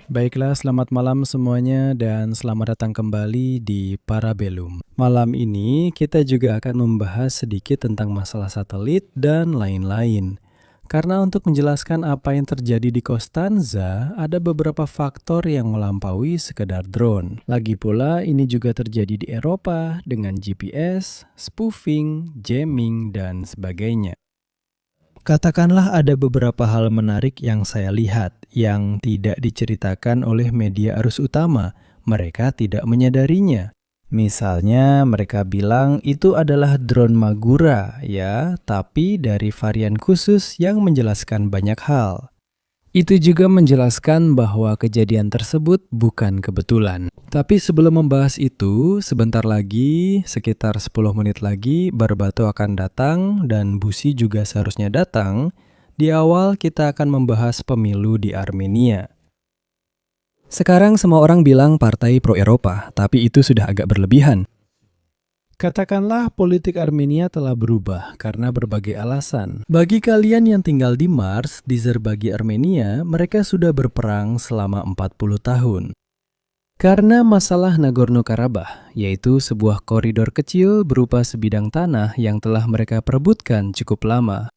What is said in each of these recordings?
Baiklah, selamat malam semuanya dan selamat datang kembali di Parabellum. Malam ini kita juga akan membahas sedikit tentang masalah satelit dan lain-lain. Karena untuk menjelaskan apa yang terjadi di Konstanza, ada beberapa faktor yang melampaui sekedar drone. Lagi pula ini juga terjadi di Eropa dengan GPS, spoofing, jamming, dan sebagainya. Katakanlah ada beberapa hal menarik yang saya lihat yang tidak diceritakan oleh media arus utama. Mereka tidak menyadarinya. Misalnya mereka bilang itu adalah drone Magura ya, tapi dari varian khusus yang menjelaskan banyak hal. Itu juga menjelaskan bahwa kejadian tersebut bukan kebetulan. Tapi sebelum membahas itu, sebentar lagi, sekitar 10 menit lagi, Barbato akan datang dan Busi juga seharusnya datang. Di awal kita akan membahas pemilu di Armenia. Sekarang semua orang bilang partai pro-Eropa, tapi itu sudah agak berlebihan. Katakanlah politik Armenia telah berubah karena berbagai alasan. Bagi kalian yang tinggal di Mars, di Zerbagi Armenia, mereka sudah berperang selama 40 tahun. Karena masalah Nagorno-Karabakh, yaitu sebuah koridor kecil berupa sebidang tanah yang telah mereka perebutkan cukup lama.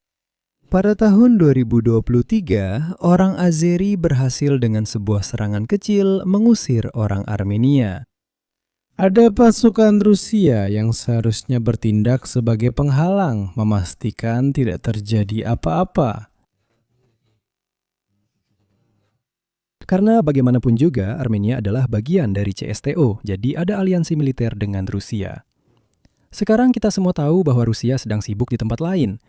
Pada tahun 2023, orang Azeri berhasil dengan sebuah serangan kecil mengusir orang Armenia. Ada pasukan Rusia yang seharusnya bertindak sebagai penghalang, memastikan tidak terjadi apa-apa. Karena bagaimanapun juga, Armenia adalah bagian dari CSTO, jadi ada aliansi militer dengan Rusia. Sekarang kita semua tahu bahwa Rusia sedang sibuk di tempat lain.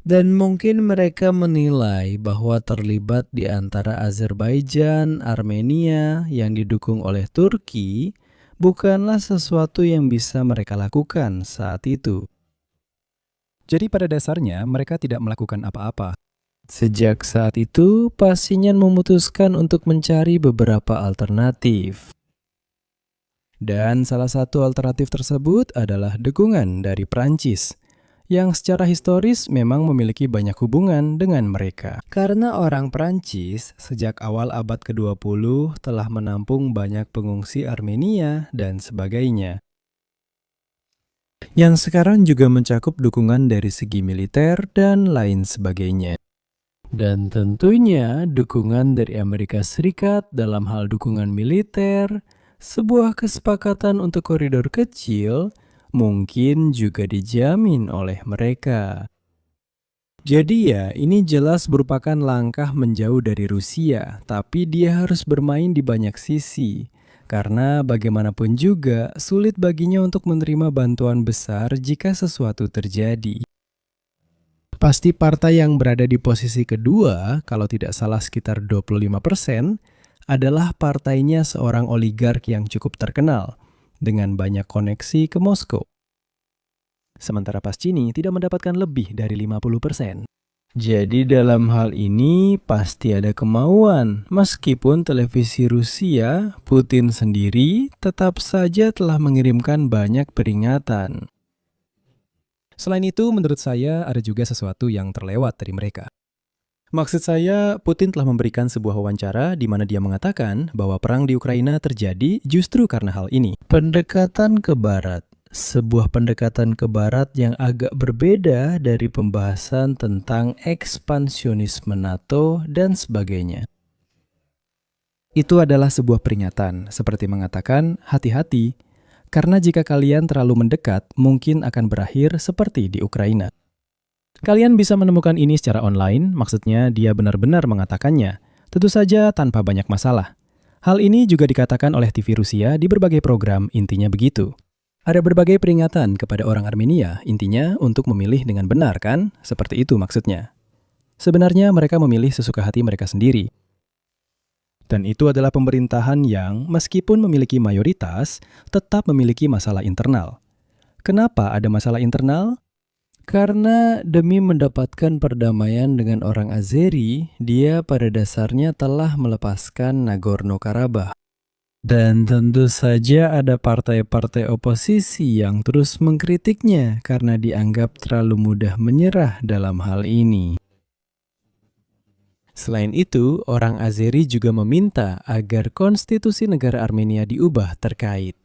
Dan mungkin mereka menilai bahwa terlibat di antara Azerbaijan, Armenia yang didukung oleh Turki, bukanlah sesuatu yang bisa mereka lakukan saat itu. Jadi pada dasarnya mereka tidak melakukan apa-apa. Sejak saat itu, Pashinyan memutuskan untuk mencari beberapa alternatif. Dan salah satu alternatif tersebut adalah dukungan dari Prancis, yang secara historis memang memiliki banyak hubungan dengan mereka. Karena orang Prancis sejak awal abad ke-20 telah menampung banyak pengungsi Armenia dan sebagainya. Yang sekarang juga mencakup dukungan dari segi militer dan lain sebagainya. Dan tentunya dukungan dari Amerika Serikat dalam hal dukungan militer, sebuah kesepakatan untuk koridor kecil, mungkin juga dijamin oleh mereka. Jadi ya, ini jelas merupakan langkah menjauh dari Rusia, tapi dia harus bermain di banyak sisi. Karena bagaimanapun juga, sulit baginya untuk menerima bantuan besar jika sesuatu terjadi. Pasti partai yang berada di posisi kedua, kalau tidak salah sekitar 25%, adalah partainya seorang oligark yang cukup terkenal, dengan banyak koneksi ke Moskow. Sementara Pascini tidak mendapatkan lebih dari 50%. Jadi dalam hal ini pasti ada kemauan. Meskipun televisi Rusia, Putin sendiri tetap saja telah mengirimkan banyak peringatan. Selain itu, menurut saya ada juga sesuatu yang terlewat dari mereka. Maksud saya, Putin telah memberikan sebuah wawancara di mana dia mengatakan bahwa perang di Ukraina terjadi justru karena hal ini. Pendekatan ke barat. Sebuah pendekatan ke barat yang agak berbeda dari pembahasan tentang ekspansionisme NATO dan sebagainya. Itu adalah sebuah peringatan, seperti mengatakan, hati-hati, karena jika kalian terlalu mendekat, mungkin akan berakhir seperti di Ukraina. Kalian bisa menemukan ini secara online, maksudnya dia benar-benar mengatakannya, tentu saja tanpa banyak masalah. Hal ini juga dikatakan oleh TV Rusia di berbagai program, intinya begitu. Ada berbagai peringatan kepada orang Armenia, intinya untuk memilih dengan benar kan? Seperti itu maksudnya. Sebenarnya mereka memilih sesuka hati mereka sendiri. Dan itu adalah pemerintahan yang, meskipun memiliki mayoritas, tetap memiliki masalah internal. Kenapa ada masalah internal? Karena demi mendapatkan perdamaian dengan orang Azeri, dia pada dasarnya telah melepaskan Nagorno-Karabakh. Dan tentu saja ada partai-partai oposisi yang terus mengkritiknya karena dianggap terlalu mudah menyerah dalam hal ini. Selain itu, orang Azeri juga meminta agar konstitusi negara Armenia diubah terkait.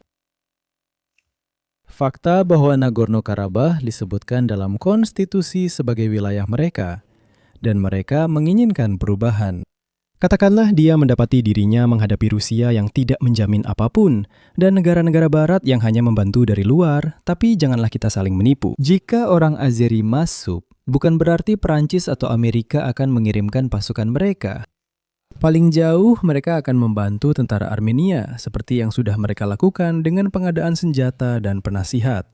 Fakta bahwa Nagorno-Karabakh disebutkan dalam konstitusi sebagai wilayah mereka, dan mereka menginginkan perubahan. Katakanlah dia mendapati dirinya menghadapi Rusia yang tidak menjamin apapun, dan negara-negara barat yang hanya membantu dari luar, tapi janganlah kita saling menipu. Jika orang Azeri masuk, bukan berarti Perancis atau Amerika akan mengirimkan pasukan mereka. Paling jauh, mereka akan membantu tentara Armenia, seperti yang sudah mereka lakukan dengan pengadaan senjata dan penasihat.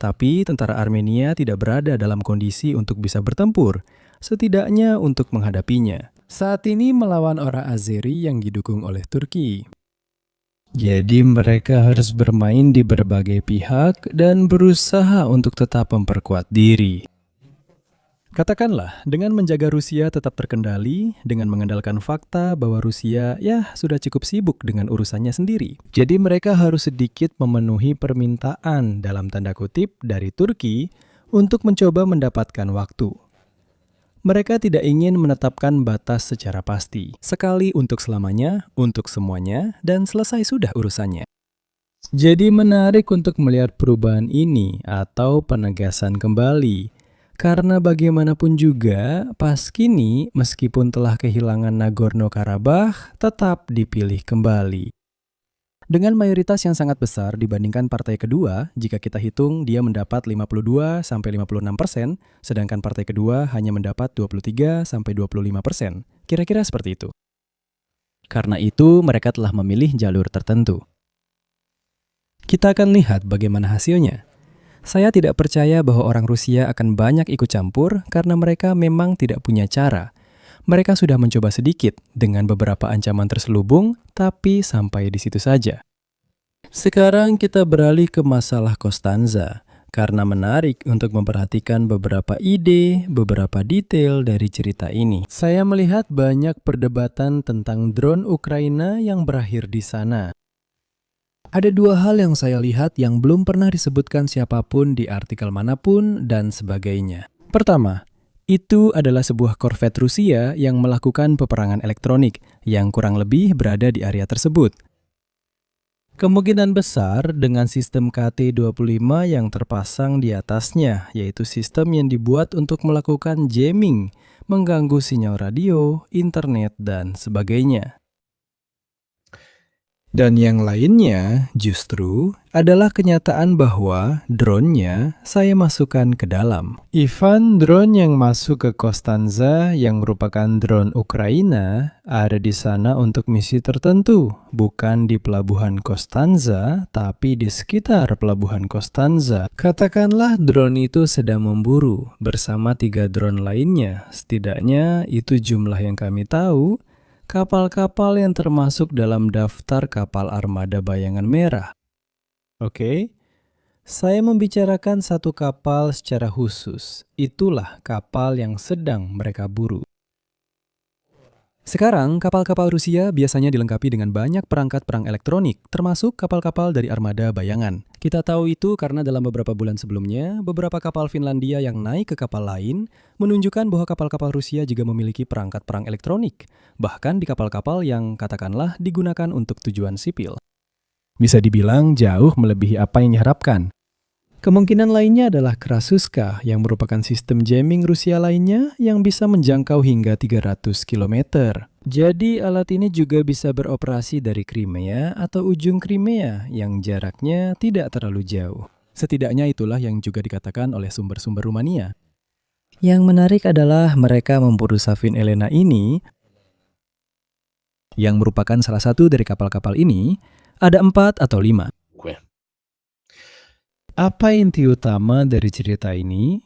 Tapi tentara Armenia tidak berada dalam kondisi untuk bisa bertempur, setidaknya untuk menghadapinya. Saat ini melawan orang Azeri yang didukung oleh Turki. Jadi mereka harus bermain di berbagai pihak dan berusaha untuk tetap memperkuat diri. Katakanlah, dengan menjaga Rusia tetap terkendali, dengan mengandalkan fakta bahwa Rusia sudah cukup sibuk dengan urusannya sendiri. Jadi mereka harus sedikit memenuhi permintaan dalam tanda kutip dari Turki untuk mencoba mendapatkan waktu. Mereka tidak ingin menetapkan batas secara pasti, sekali untuk selamanya, untuk semuanya, dan selesai sudah urusannya. Jadi menarik untuk melihat perubahan ini atau penegasan kembali, karena bagaimanapun juga, pas kini meskipun telah kehilangan Nagorno-Karabakh, tetap dipilih kembali. Dengan mayoritas yang sangat besar dibandingkan partai kedua, jika kita hitung dia mendapat 52-56%, sedangkan partai kedua hanya mendapat 23-25%. Kira-kira seperti itu. Karena itu, mereka telah memilih jalur tertentu. Kita akan lihat bagaimana hasilnya. Saya tidak percaya bahwa orang Rusia akan banyak ikut campur karena mereka memang tidak punya cara. Mereka sudah mencoba sedikit dengan beberapa ancaman terselubung, tapi sampai di situ saja. Sekarang kita beralih ke masalah Konstanza, karena menarik untuk memperhatikan beberapa ide, beberapa detail dari cerita ini. Saya melihat banyak perdebatan tentang drone Ukraina yang berakhir di sana. Ada dua hal yang saya lihat yang belum pernah disebutkan siapapun di artikel manapun dan sebagainya. Pertama, itu adalah sebuah korvet Rusia yang melakukan peperangan elektronik yang kurang lebih berada di area tersebut. Kemungkinan besar dengan sistem KT-25 yang terpasang di atasnya, yaitu sistem yang dibuat untuk melakukan jamming, mengganggu sinyal radio, internet, dan sebagainya. Dan yang lainnya justru adalah kenyataan bahwa drone-nya saya masukkan ke dalam. Ivan, drone yang masuk ke Konstanza yang merupakan drone Ukraina ada di sana untuk misi tertentu. Bukan di pelabuhan Konstanza, tapi di sekitar pelabuhan Konstanza. Katakanlah drone itu sedang memburu bersama 3 drone lainnya. Setidaknya itu jumlah yang kami tahu. Kapal-kapal yang termasuk dalam daftar kapal armada bayangan merah. Oke, saya membicarakan satu kapal secara khusus. Itulah kapal yang sedang mereka buru. Sekarang, kapal-kapal Rusia biasanya dilengkapi dengan banyak perangkat perang elektronik, termasuk kapal-kapal dari armada bayangan. Kita tahu itu karena dalam beberapa bulan sebelumnya, beberapa kapal Finlandia yang naik ke kapal lain menunjukkan bahwa kapal-kapal Rusia juga memiliki perangkat perang elektronik, bahkan di kapal-kapal yang katakanlah digunakan untuk tujuan sipil. Bisa dibilang jauh melebihi apa yang diharapkan. Kemungkinan lainnya adalah Krasuska yang merupakan sistem jamming Rusia lainnya yang bisa menjangkau hingga 300 km. Jadi alat ini juga bisa beroperasi dari Crimea atau ujung Crimea yang jaraknya tidak terlalu jauh. Setidaknya itulah yang juga dikatakan oleh sumber-sumber Rumania. Yang menarik adalah mereka memburu Savin Elena ini, yang merupakan salah satu dari kapal-kapal ini, ada 4 atau 5. Apa inti utama dari cerita ini?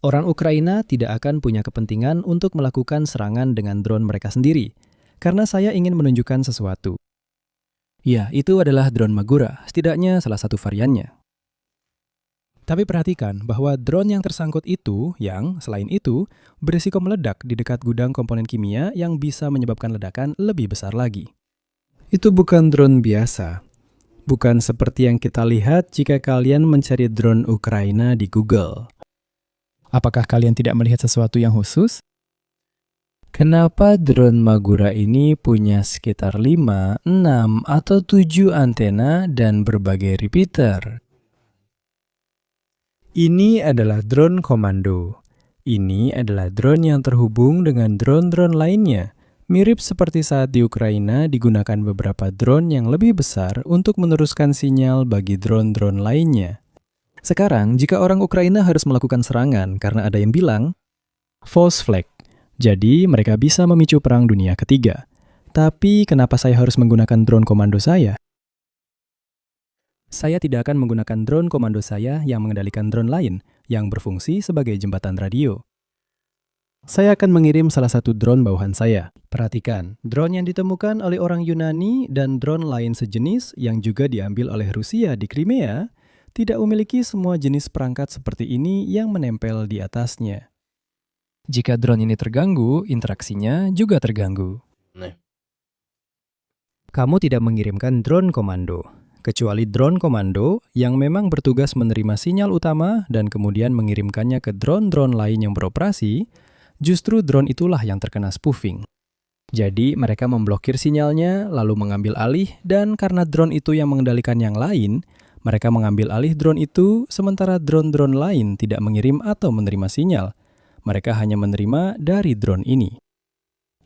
Orang Ukraina tidak akan punya kepentingan untuk melakukan serangan dengan drone mereka sendiri, karena saya ingin menunjukkan sesuatu. Ya, itu adalah drone Magura, setidaknya salah satu variannya. Tapi perhatikan bahwa drone yang tersangkut itu, yang selain itu, berisiko meledak di dekat gudang komponen kimia yang bisa menyebabkan ledakan lebih besar lagi. Itu bukan drone biasa. Bukan seperti yang kita lihat jika kalian mencari drone Ukraina di Google. Apakah kalian tidak melihat sesuatu yang khusus? Kenapa drone Magura ini punya sekitar 5, 6, atau 7 antena dan berbagai repeater? Ini adalah drone komando. Ini adalah drone yang terhubung dengan drone-drone lainnya. Mirip seperti saat di Ukraina digunakan beberapa drone yang lebih besar untuk meneruskan sinyal bagi drone-drone lainnya. Sekarang, jika orang Ukraina harus melakukan serangan karena ada yang bilang false flag, jadi mereka bisa memicu perang dunia ketiga. Tapi kenapa saya harus menggunakan drone komando saya? Saya tidak akan menggunakan drone komando saya yang mengendalikan drone lain yang berfungsi sebagai jembatan radio. Saya akan mengirim salah satu drone bawahan saya. Perhatikan, drone yang ditemukan oleh orang Yunani dan drone lain sejenis yang juga diambil oleh Rusia di Crimea tidak memiliki semua jenis perangkat seperti ini yang menempel di atasnya. Jika drone ini terganggu, interaksinya juga terganggu. Kamu tidak mengirimkan drone komando, kecuali drone komando yang memang bertugas menerima sinyal utama dan kemudian mengirimkannya ke drone-drone lain yang beroperasi. Justru drone itulah yang terkena spoofing. Jadi mereka memblokir sinyalnya, lalu mengambil alih, dan karena drone itu yang mengendalikan yang lain, mereka mengambil alih drone itu, sementara drone-drone lain tidak mengirim atau menerima sinyal. Mereka hanya menerima dari drone ini.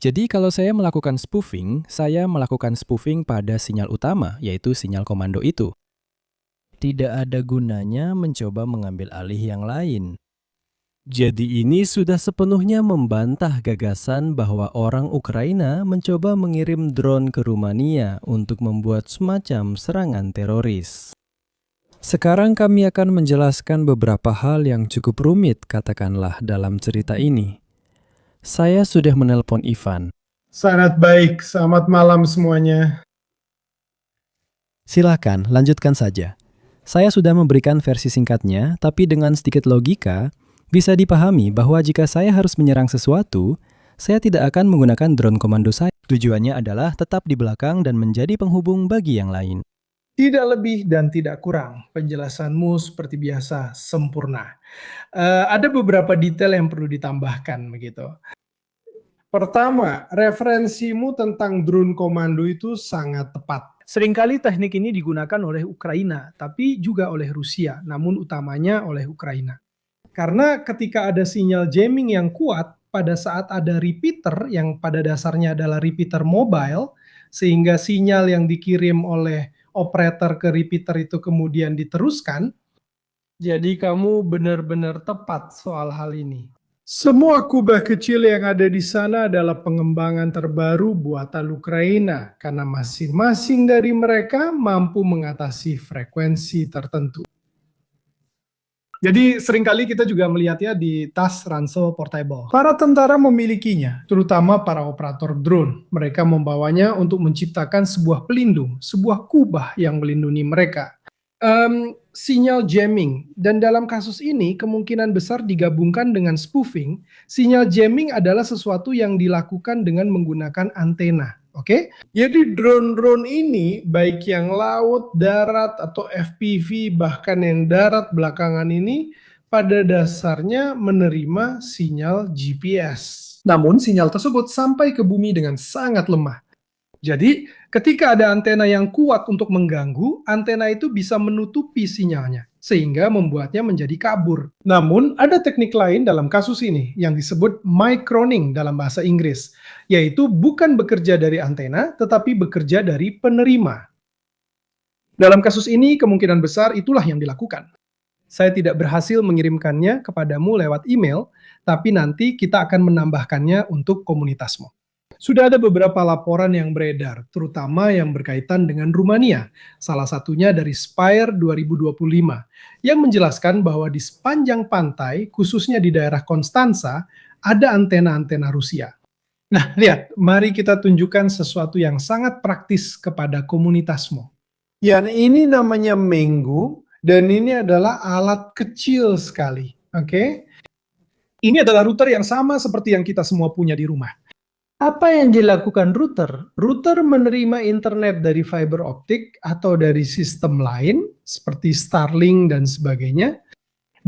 Jadi kalau saya melakukan spoofing, saya melakukan spoofing pada sinyal utama, yaitu sinyal komando itu. Tidak ada gunanya mencoba mengambil alih yang lain. Jadi ini sudah sepenuhnya membantah gagasan bahwa orang Ukraina mencoba mengirim drone ke Rumania untuk membuat semacam serangan teroris. Sekarang kami akan menjelaskan beberapa hal yang cukup rumit, katakanlah, dalam cerita ini. Saya sudah menelpon Ivan. Sangat baik, selamat malam semuanya. Silakan, lanjutkan saja. Saya sudah memberikan versi singkatnya, tapi dengan sedikit logika, bisa dipahami bahwa jika saya harus menyerang sesuatu, saya tidak akan menggunakan drone komando saya. Tujuannya adalah tetap di belakang dan menjadi penghubung bagi yang lain. Tidak lebih dan tidak kurang, penjelasanmu seperti biasa sempurna. Ada beberapa detail yang perlu ditambahkan begitu. Pertama, referensimu tentang drone komando itu sangat tepat. Seringkali teknik ini digunakan oleh Ukraina, tapi juga oleh Rusia, namun utamanya oleh Ukraina. Karena ketika ada sinyal jamming yang kuat, pada saat ada repeater yang pada dasarnya adalah repeater mobile, sehingga sinyal yang dikirim oleh operator ke repeater itu kemudian diteruskan. Jadi kamu benar-benar tepat soal hal ini. Semua kubah kecil yang ada di sana adalah pengembangan terbaru buatan Ukraina, karena masing-masing dari mereka mampu mengatasi frekuensi tertentu. Jadi seringkali kita juga melihatnya di tas ransel portable. Para tentara memilikinya, terutama para operator drone. Mereka membawanya untuk menciptakan sebuah pelindung, sebuah kubah yang melindungi mereka. Sinyal jamming, dan dalam kasus ini kemungkinan besar digabungkan dengan spoofing. Sinyal jamming adalah sesuatu yang dilakukan dengan menggunakan antena. Oke, jadi drone-drone ini, baik yang laut, darat, atau FPV, bahkan yang darat belakangan ini, pada dasarnya menerima sinyal GPS. Namun sinyal tersebut sampai ke bumi dengan sangat lemah. Jadi, ketika ada antena yang kuat untuk mengganggu, antena itu bisa menutupi sinyalnya, sehingga membuatnya menjadi kabur. Namun, ada teknik lain dalam kasus ini, yang disebut microning dalam bahasa Inggris, yaitu bukan bekerja dari antena, tetapi bekerja dari penerima. Dalam kasus ini, kemungkinan besar itulah yang dilakukan. Saya tidak berhasil mengirimkannya kepadamu lewat email, tapi nanti kita akan menambahkannya untuk komunitasmu. Sudah ada beberapa laporan yang beredar, terutama yang berkaitan dengan Rumania, salah satunya dari Spire 2025, yang menjelaskan bahwa di sepanjang pantai, khususnya di daerah Konstanza, ada antena-antena Rusia. Nah, lihat, mari kita tunjukkan sesuatu yang sangat praktis kepada komunitasmu. Yang ini namanya Mengu, dan ini adalah alat kecil sekali. Oke? Ini adalah router yang sama seperti yang kita semua punya di rumah. Apa yang dilakukan router? Router menerima internet dari fiber optik atau dari sistem lain, seperti Starlink dan sebagainya.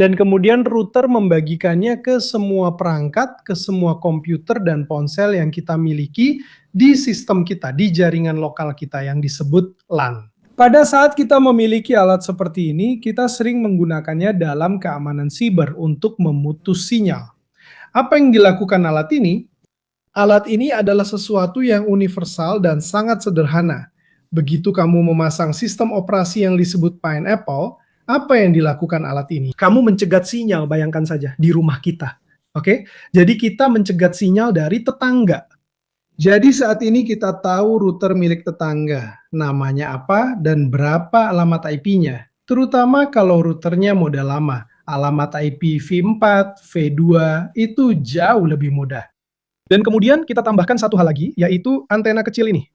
Dan kemudian router membagikannya ke semua perangkat, ke semua komputer dan ponsel yang kita miliki di sistem kita, di jaringan lokal kita yang disebut LAN. Pada saat kita memiliki alat seperti ini, kita sering menggunakannya dalam keamanan siber untuk memutus sinyal. Apa yang dilakukan alat ini? Alat ini adalah sesuatu yang universal dan sangat sederhana. Begitu kamu memasang sistem operasi yang disebut Pineapple, apa yang dilakukan alat ini? Kamu mencegat sinyal, bayangkan saja, di rumah kita. Oke? Jadi kita mencegat sinyal dari tetangga. Jadi saat ini kita tahu router milik tetangga, namanya apa dan berapa alamat IP-nya. Terutama kalau routernya model lama, alamat IP V4, V2 itu jauh lebih mudah. Dan kemudian kita tambahkan satu hal lagi, yaitu antena kecil ini.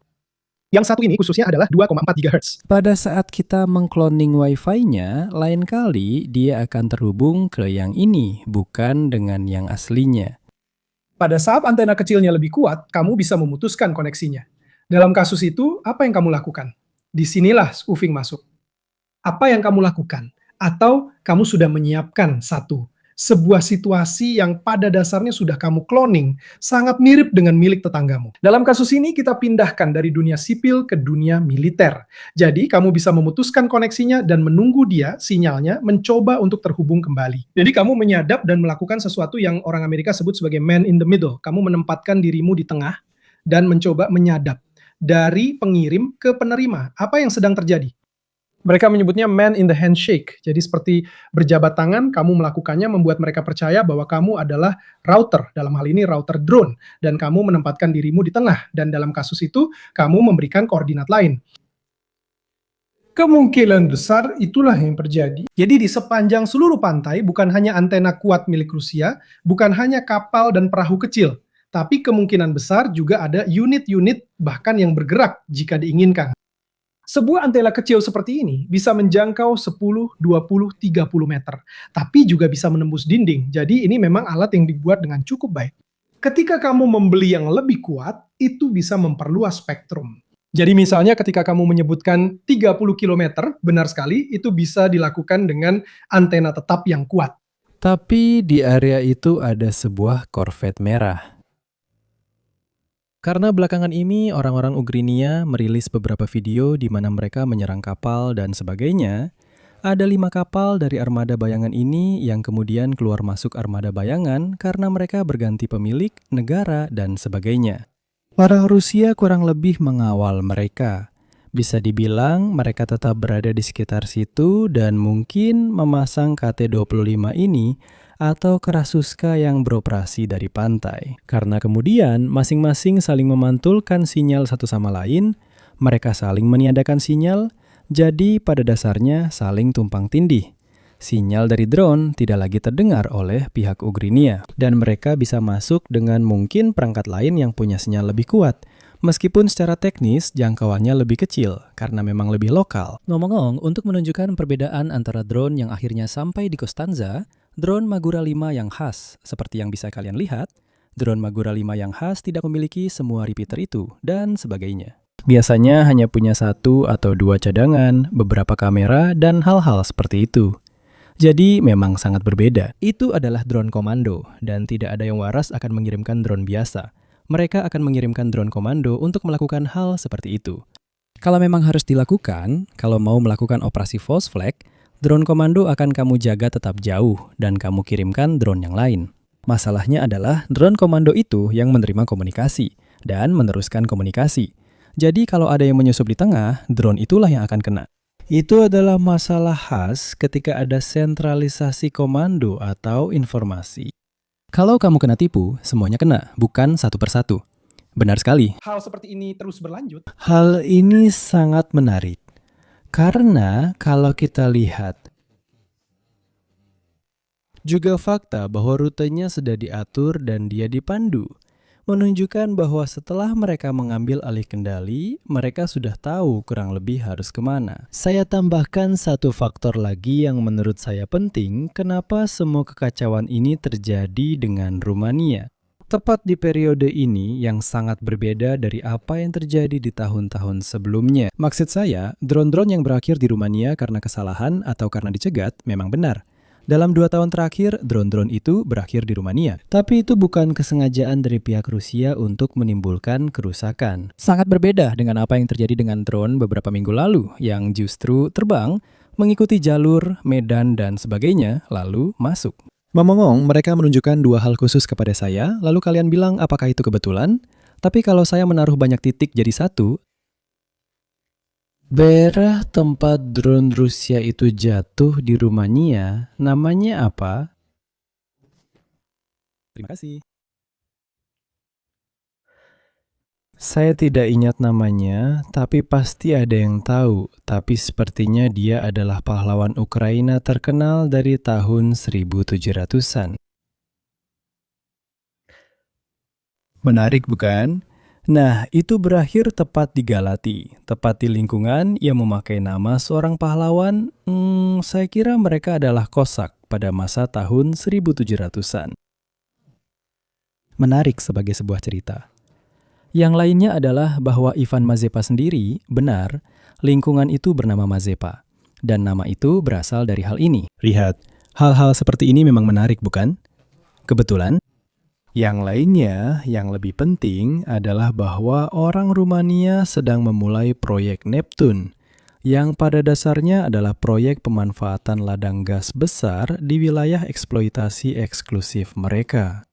Yang satu ini khususnya adalah 2,4 GHz. Pada saat kita mengkloning Wi-Fi-nya, lain kali dia akan terhubung ke yang ini, bukan dengan yang aslinya. Pada saat antena kecilnya lebih kuat, kamu bisa memutuskan koneksinya. Dalam kasus itu, apa yang kamu lakukan? Disinilah spoofing masuk. Apa yang kamu lakukan? Atau kamu sudah menyiapkan sebuah situasi yang pada dasarnya sudah kamu cloning, sangat mirip dengan milik tetanggamu. Dalam kasus ini kita pindahkan dari dunia sipil ke dunia militer. Jadi kamu bisa memutuskan koneksinya dan menunggu dia, sinyalnya, mencoba untuk terhubung kembali. Jadi kamu menyadap dan melakukan sesuatu yang orang Amerika sebut sebagai man in the middle. Kamu menempatkan dirimu di tengah dan mencoba menyadap dari pengirim ke penerima. Apa yang sedang terjadi? Mereka menyebutnya man in the handshake. Jadi seperti berjabat tangan, kamu melakukannya membuat mereka percaya bahwa kamu adalah router, dalam hal ini router drone, dan kamu menempatkan dirimu di tengah, dan dalam kasus itu, kamu memberikan koordinat lain. Kemungkinan besar itulah yang terjadi. Jadi di sepanjang seluruh pantai, bukan hanya antena kuat milik Rusia, bukan hanya kapal dan perahu kecil, tapi kemungkinan besar juga ada unit-unit bahkan yang bergerak jika diinginkan. Sebuah antena kecil seperti ini bisa menjangkau 10, 20, 30 meter, tapi juga bisa menembus dinding. Jadi ini memang alat yang dibuat dengan cukup baik. Ketika kamu membeli yang lebih kuat, itu bisa memperluas spektrum. Jadi misalnya ketika kamu menyebutkan 30 km, benar sekali, itu bisa dilakukan dengan antena tetap yang kuat. Tapi di area itu ada sebuah Corvette merah. Karena belakangan ini orang-orang Ugrinia merilis beberapa video di mana mereka menyerang kapal dan sebagainya, ada 5 kapal dari armada bayangan ini yang kemudian keluar masuk armada bayangan karena mereka berganti pemilik, negara, dan sebagainya. Para Rusia kurang lebih mengawal mereka. Bisa dibilang mereka tetap berada di sekitar situ dan mungkin memasang KT-25 ini atau Karasuska yang beroperasi dari pantai. Karena kemudian masing-masing saling memantulkan sinyal satu sama lain, mereka saling meniadakan sinyal, jadi pada dasarnya saling tumpang tindih. Sinyal dari drone tidak lagi terdengar oleh pihak Ugrinia, dan mereka bisa masuk dengan mungkin perangkat lain yang punya sinyal lebih kuat, meskipun secara teknis jangkauannya lebih kecil karena memang lebih lokal. Ngomong-ngomong, untuk menunjukkan perbedaan antara drone yang akhirnya sampai di Konstanza, drone Magura 5 yang khas, seperti yang bisa kalian lihat, drone Magura 5 yang khas tidak memiliki semua repeater itu, dan sebagainya. Biasanya hanya punya 1 atau 2 cadangan, beberapa kamera, dan hal-hal seperti itu. Jadi memang sangat berbeda. Itu adalah drone komando, dan tidak ada yang waras akan mengirimkan drone biasa. Mereka akan mengirimkan drone komando untuk melakukan hal seperti itu. Kalau memang harus dilakukan, kalau mau melakukan operasi false flag, drone komando akan kamu jaga tetap jauh dan kamu kirimkan drone yang lain. Masalahnya adalah drone komando itu yang menerima komunikasi dan meneruskan komunikasi. Jadi kalau ada yang menyusup di tengah, drone itulah yang akan kena. Itu adalah masalah khas ketika ada sentralisasi komando atau informasi. Kalau kamu kena tipu, semuanya kena, bukan satu persatu. Benar sekali. Hal seperti ini terus berlanjut. Hal ini sangat menarik. Karena kalau kita lihat juga fakta bahwa rutenya sudah diatur dan dia dipandu, menunjukkan bahwa setelah mereka mengambil alih kendali, mereka sudah tahu kurang lebih harus kemana. Saya tambahkan satu faktor lagi yang menurut saya penting, kenapa semua kekacauan ini terjadi dengan Rumania. Tepat di periode ini yang sangat berbeda dari apa yang terjadi di tahun-tahun sebelumnya. Maksud saya, drone-drone yang berakhir di Rumania karena kesalahan atau karena dicegat memang benar. Dalam 2 tahun terakhir, drone-drone itu berakhir di Rumania. Tapi itu bukan kesengajaan dari pihak Rusia untuk menimbulkan kerusakan. Sangat berbeda dengan apa yang terjadi dengan drone beberapa minggu lalu, yang justru terbang, mengikuti jalur, medan, dan sebagainya, lalu masuk. Ngomong-ngomong, mereka menunjukkan 2 hal khusus kepada saya, lalu kalian bilang apakah itu kebetulan? Tapi kalau saya menaruh banyak titik jadi satu, daerah tempat drone Rusia itu jatuh di Rumania, namanya apa? Terima kasih. Saya tidak ingat namanya, tapi pasti ada yang tahu. Tapi sepertinya dia adalah pahlawan Ukraina terkenal dari tahun 1700-an. Menarik bukan? Nah, itu berakhir tepat di Galati, tepat di lingkungan yang memakai nama seorang pahlawan. Saya kira mereka adalah Kosak pada masa tahun 1700-an. Menarik sebagai sebuah cerita. Yang lainnya adalah bahwa Ivan Mazepa sendiri, benar, lingkungan itu bernama Mazepa. Dan nama itu berasal dari hal ini. Lihat, hal-hal seperti ini memang menarik bukan? Kebetulan? Yang lainnya, yang lebih penting adalah bahwa orang Rumania sedang memulai proyek Neptune, yang pada dasarnya adalah proyek pemanfaatan ladang gas besar di wilayah eksploitasi eksklusif mereka.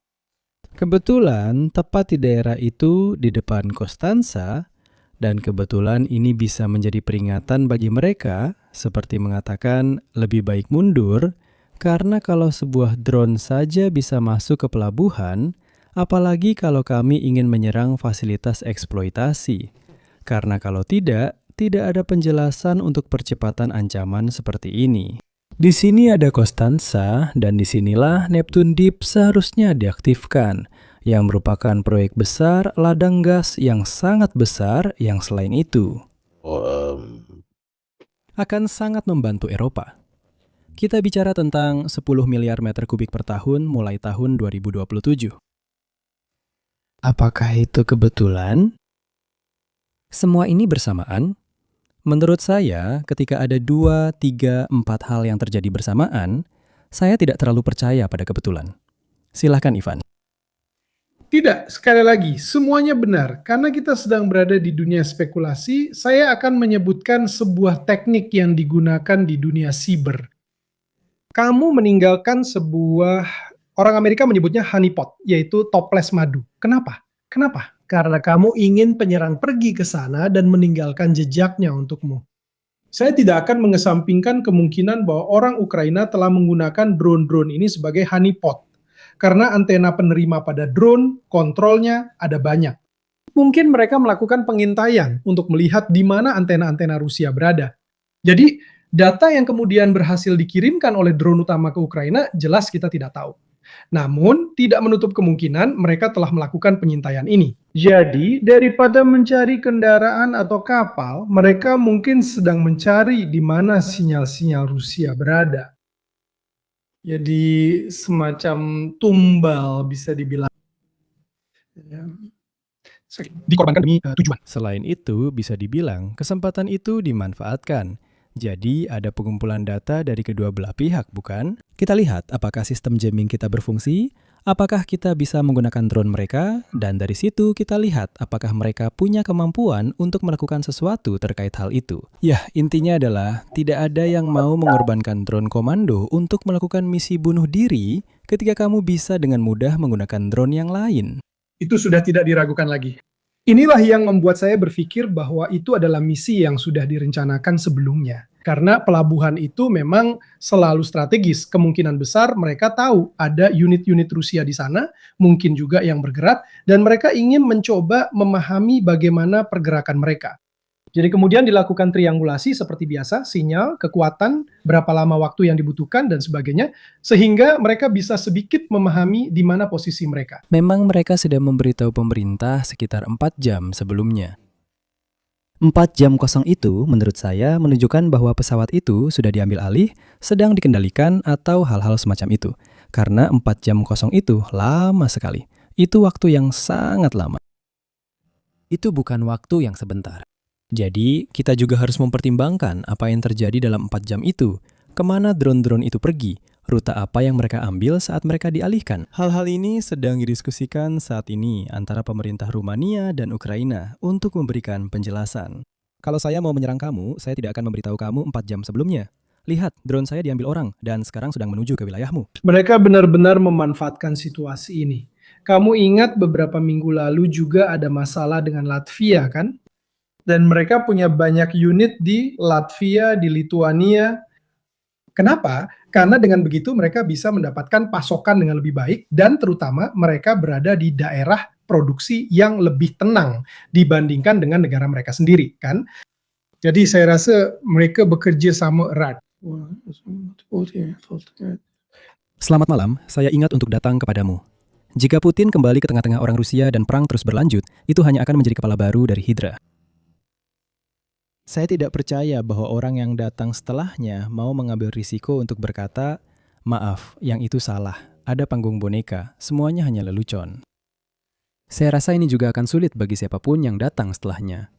Kebetulan tepat di daerah itu di depan Konstanza, dan kebetulan ini bisa menjadi peringatan bagi mereka, seperti mengatakan lebih baik mundur, karena kalau sebuah drone saja bisa masuk ke pelabuhan, apalagi kalau kami ingin menyerang fasilitas eksploitasi. Karena kalau tidak ada penjelasan untuk percepatan ancaman seperti ini. Di sini ada Konstanza, dan disinilah Neptune Deep seharusnya diaktifkan, yang merupakan proyek besar ladang gas yang sangat besar yang selain itu akan sangat membantu Eropa. Kita bicara tentang 10 miliar meter kubik per tahun mulai tahun 2027. Apakah itu kebetulan? Semua ini bersamaan? Menurut saya, ketika ada 2, 3, 4 hal yang terjadi bersamaan, saya tidak terlalu percaya pada kebetulan. Silahkan, Ivan. Tidak, sekali lagi, semuanya benar. Karena kita sedang berada di dunia spekulasi, saya akan menyebutkan sebuah teknik yang digunakan di dunia siber. Kamu meninggalkan sebuah, orang Amerika menyebutnya honeypot, yaitu toples madu. Kenapa? Karena kamu ingin penyerang pergi ke sana dan meninggalkan jejaknya untukmu. Saya tidak akan mengesampingkan kemungkinan bahwa orang Ukraina telah menggunakan drone-drone ini sebagai honeypot. Karena antena penerima pada drone, kontrolnya ada banyak. Mungkin mereka melakukan pengintaian untuk melihat di mana antena-antena Rusia berada. Jadi, data yang kemudian berhasil dikirimkan oleh drone utama ke Ukraina, jelas kita tidak tahu. Namun, tidak menutup kemungkinan mereka telah melakukan pengintaian ini. Jadi, daripada mencari kendaraan atau kapal, mereka mungkin sedang mencari di mana sinyal-sinyal Rusia berada. Jadi semacam tumbal bisa dibilang. Dikorbankan demi tujuan. Selain itu, bisa dibilang kesempatan itu dimanfaatkan. Jadi ada pengumpulan data dari kedua belah pihak, bukan? Kita lihat apakah sistem jamming kita berfungsi, apakah kita bisa menggunakan drone mereka, dan dari situ kita lihat apakah mereka punya kemampuan untuk melakukan sesuatu terkait hal itu. Ya, intinya adalah tidak ada yang mau mengorbankan drone komando untuk melakukan misi bunuh diri ketika kamu bisa dengan mudah menggunakan drone yang lain. Itu sudah tidak diragukan lagi. Inilah yang membuat saya berpikir bahwa itu adalah misi yang sudah direncanakan sebelumnya. Karena pelabuhan itu memang selalu strategis. Kemungkinan besar mereka tahu ada unit-unit Rusia di sana, mungkin juga yang bergerak, dan mereka ingin mencoba memahami bagaimana pergerakan mereka. Jadi kemudian dilakukan triangulasi seperti biasa, sinyal, kekuatan, berapa lama waktu yang dibutuhkan, dan sebagainya, sehingga mereka bisa sedikit memahami di mana posisi mereka. Memang mereka sudah memberitahu pemerintah sekitar 4 jam sebelumnya. 4 jam kosong itu, menurut saya, menunjukkan bahwa pesawat itu sudah diambil alih, sedang dikendalikan, atau hal-hal semacam itu. Karena 4 jam kosong itu lama sekali. Itu waktu yang sangat lama. Itu bukan waktu yang sebentar. Jadi, kita juga harus mempertimbangkan apa yang terjadi dalam 4 jam itu. Kemana drone-drone itu pergi? Rute apa yang mereka ambil saat mereka dialihkan? Hal-hal ini sedang didiskusikan saat ini antara pemerintah Rumania dan Ukraina untuk memberikan penjelasan. Kalau saya mau menyerang kamu, saya tidak akan memberitahu kamu 4 jam sebelumnya. Lihat, drone saya diambil orang dan sekarang sedang menuju ke wilayahmu. Mereka benar-benar memanfaatkan situasi ini. Kamu ingat beberapa minggu lalu juga ada masalah dengan Latvia, kan? Dan mereka punya banyak unit di Latvia, di Lituania. Kenapa? Karena dengan begitu mereka bisa mendapatkan pasokan dengan lebih baik dan terutama mereka berada di daerah produksi yang lebih tenang dibandingkan dengan negara mereka sendiri, kan? Jadi saya rasa mereka bekerja sama erat. Selamat malam, saya ingat untuk datang kepadamu. Jika Putin kembali ke tengah-tengah orang Rusia dan perang terus berlanjut, itu hanya akan menjadi kepala baru dari Hydra. Saya tidak percaya bahwa orang yang datang setelahnya mau mengambil risiko untuk berkata, maaf, yang itu salah, ada panggung boneka, semuanya hanya lelucon. Saya rasa ini juga akan sulit bagi siapapun yang datang setelahnya.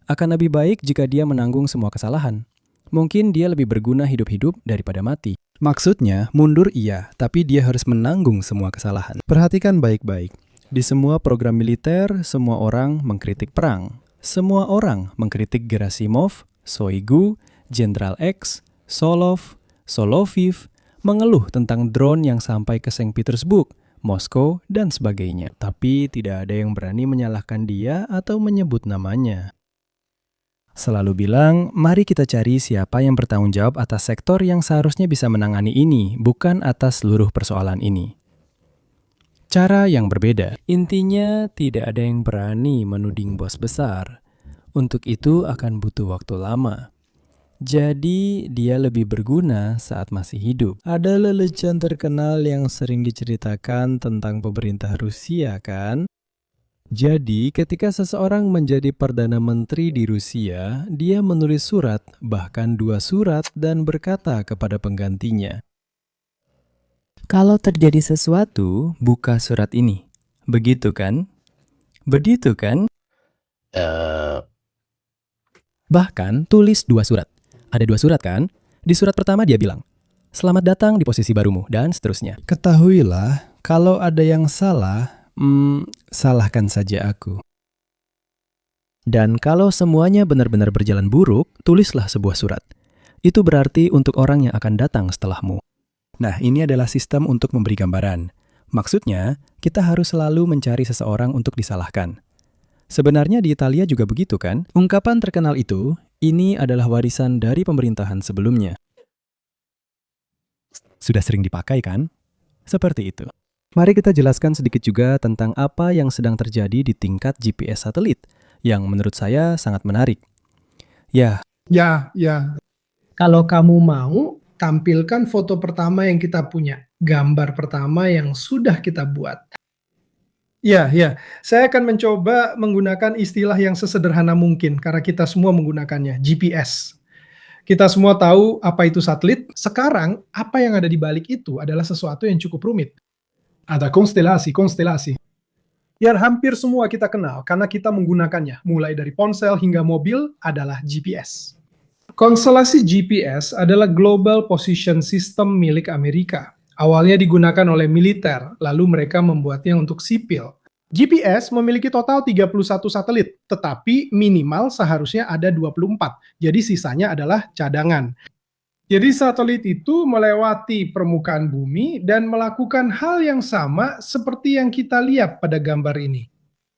Akan lebih baik jika dia menanggung semua kesalahan. Mungkin dia lebih berguna hidup-hidup daripada mati. Maksudnya, mundur iya, tapi dia harus menanggung semua kesalahan. Perhatikan baik-baik. Di semua program militer, semua orang mengkritik perang. Semua orang mengkritik Gerasimov, Shoigu, Jenderal X, Solov, Soloviv, mengeluh tentang drone yang sampai ke Saint Petersburg, Moskow, dan sebagainya. Tapi tidak ada yang berani menyalahkan dia atau menyebut namanya. Selalu bilang, mari kita cari siapa yang bertanggung jawab atas sektor yang seharusnya bisa menangani ini, bukan atas seluruh persoalan ini. Cara yang berbeda. Intinya, tidak ada yang berani menuding bos besar. Untuk itu akan butuh waktu lama. Jadi, dia lebih berguna saat masih hidup. Ada lelucon terkenal yang sering diceritakan tentang pemerintah Rusia, kan? Jadi, ketika seseorang menjadi Perdana Menteri di Rusia, dia menulis surat, bahkan 2 surat, dan berkata kepada penggantinya, kalau terjadi sesuatu, buka surat ini. Begitu kan? Begitu kan? Bahkan, tulis 2 surat. Ada 2 surat kan? Di surat pertama dia bilang, selamat datang di posisi barumu, dan seterusnya. Ketahuilah, kalau ada yang salah, salahkan saja aku. Dan kalau semuanya benar-benar berjalan buruk, tulislah sebuah surat. Itu berarti untuk orang yang akan datang setelahmu. Nah, ini adalah sistem untuk memberi gambaran. Maksudnya, kita harus selalu mencari seseorang untuk disalahkan. Sebenarnya di Italia juga begitu kan? Ungkapan terkenal itu, ini adalah warisan dari pemerintahan sebelumnya. Sudah sering dipakai kan? Seperti itu. Mari kita jelaskan sedikit juga tentang apa yang sedang terjadi di tingkat GPS satelit, yang menurut saya sangat menarik. Ya. Kalau kamu mau, tampilkan foto pertama yang kita punya, gambar pertama yang sudah kita buat. Ya, saya akan mencoba menggunakan istilah yang sesederhana mungkin, karena kita semua menggunakannya, GPS. Kita semua tahu apa itu satelit, sekarang apa yang ada di balik itu adalah sesuatu yang cukup rumit. Ada konstelasi. Yang hampir semua kita kenal karena kita menggunakannya, mulai dari ponsel hingga mobil adalah GPS. Konstelasi GPS adalah Global Position System milik Amerika. Awalnya digunakan oleh militer, lalu mereka membuatnya untuk sipil. GPS memiliki total 31 satelit, tetapi minimal seharusnya ada 24, jadi sisanya adalah cadangan. Jadi satelit itu melewati permukaan bumi dan melakukan hal yang sama seperti yang kita lihat pada gambar ini.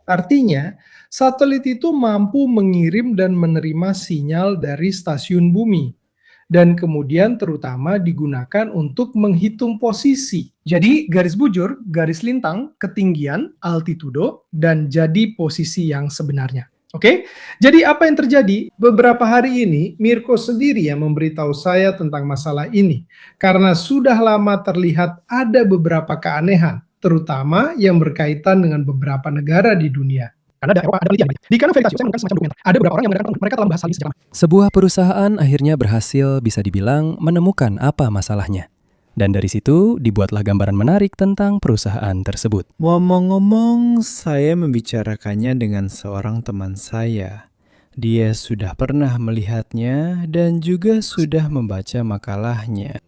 Artinya, satelit itu mampu mengirim dan menerima sinyal dari stasiun bumi. Dan kemudian terutama digunakan untuk menghitung posisi. Jadi garis bujur, garis lintang, ketinggian, altitudo, dan jadi posisi yang sebenarnya. Oke, jadi apa yang terjadi? Beberapa hari ini, Mirko sendiri yang memberitahu saya tentang masalah ini. Karena sudah lama terlihat ada beberapa keanehan, terutama yang berkaitan dengan beberapa negara di dunia. Karena ada Eropa, ada penelitian. Di kanan veritas, saya menemukan semacam dokumen. Ada beberapa orang yang mengatakan mereka telah membahas hal ini sejak lama. Sebuah perusahaan akhirnya berhasil, bisa dibilang, menemukan apa masalahnya. Dan dari situ dibuatlah gambaran menarik tentang perusahaan tersebut. Ngomong-ngomong, saya membicarakannya dengan seorang teman saya. Dia sudah pernah melihatnya dan juga sudah membaca makalahnya.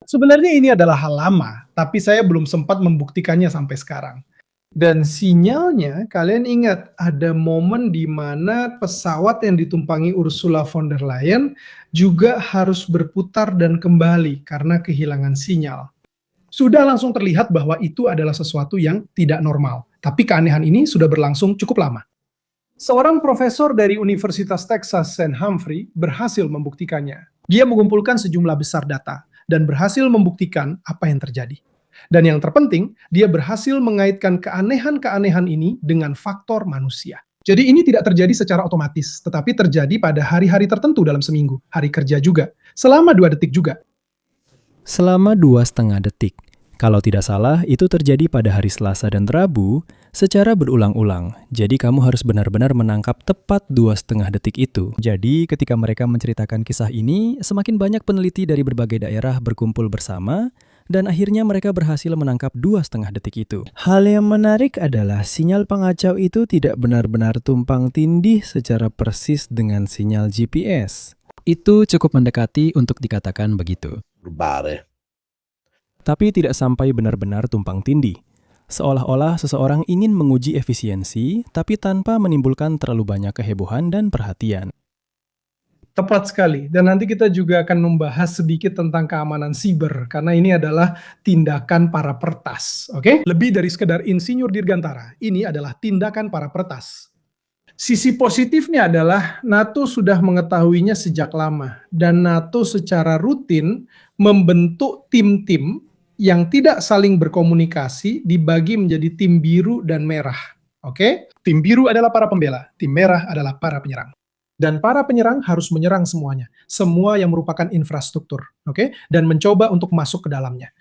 Sebenarnya ini adalah hal lama, tapi saya belum sempat membuktikannya sampai sekarang. Dan sinyalnya, kalian ingat, ada momen di mana pesawat yang ditumpangi Ursula von der Leyen juga harus berputar dan kembali karena kehilangan sinyal. Sudah langsung terlihat bahwa itu adalah sesuatu yang tidak normal. Tapi keanehan ini sudah berlangsung cukup lama. Seorang profesor dari Universitas Texas St. Humphrey berhasil membuktikannya. Dia mengumpulkan sejumlah besar data dan berhasil membuktikan apa yang terjadi. Dan yang terpenting, dia berhasil mengaitkan keanehan-keanehan ini dengan faktor manusia. Jadi ini tidak terjadi secara otomatis, tetapi terjadi pada hari-hari tertentu dalam seminggu, hari kerja juga, selama 2 detik juga. Selama 2,5 detik. Kalau tidak salah, itu terjadi pada hari Selasa dan Rabu secara berulang-ulang. Jadi kamu harus benar-benar menangkap tepat 2,5 detik itu. Jadi ketika mereka menceritakan kisah ini, semakin banyak peneliti dari berbagai daerah berkumpul bersama, dan akhirnya mereka berhasil menangkap 2,5 detik itu. Hal yang menarik adalah sinyal pengacau itu tidak benar-benar tumpang tindih secara persis dengan sinyal GPS. Itu cukup mendekati untuk dikatakan begitu. Rubare. Tapi tidak sampai benar-benar tumpang tindih. Seolah-olah seseorang ingin menguji efisiensi, tapi tanpa menimbulkan terlalu banyak kehebohan dan perhatian. Tepat sekali, dan nanti kita juga akan membahas sedikit tentang keamanan siber, karena ini adalah tindakan para peretas, oke? Lebih dari sekedar insinyur dirgantara, ini adalah tindakan para peretas. Sisi positifnya adalah NATO sudah mengetahuinya sejak lama, dan NATO secara rutin membentuk tim-tim yang tidak saling berkomunikasi dibagi menjadi tim biru dan merah, oke? Tim biru adalah para pembela, tim merah adalah para penyerang. Dan para penyerang harus menyerang semuanya, semua yang merupakan infrastruktur, oke? Dan mencoba untuk masuk ke dalamnya.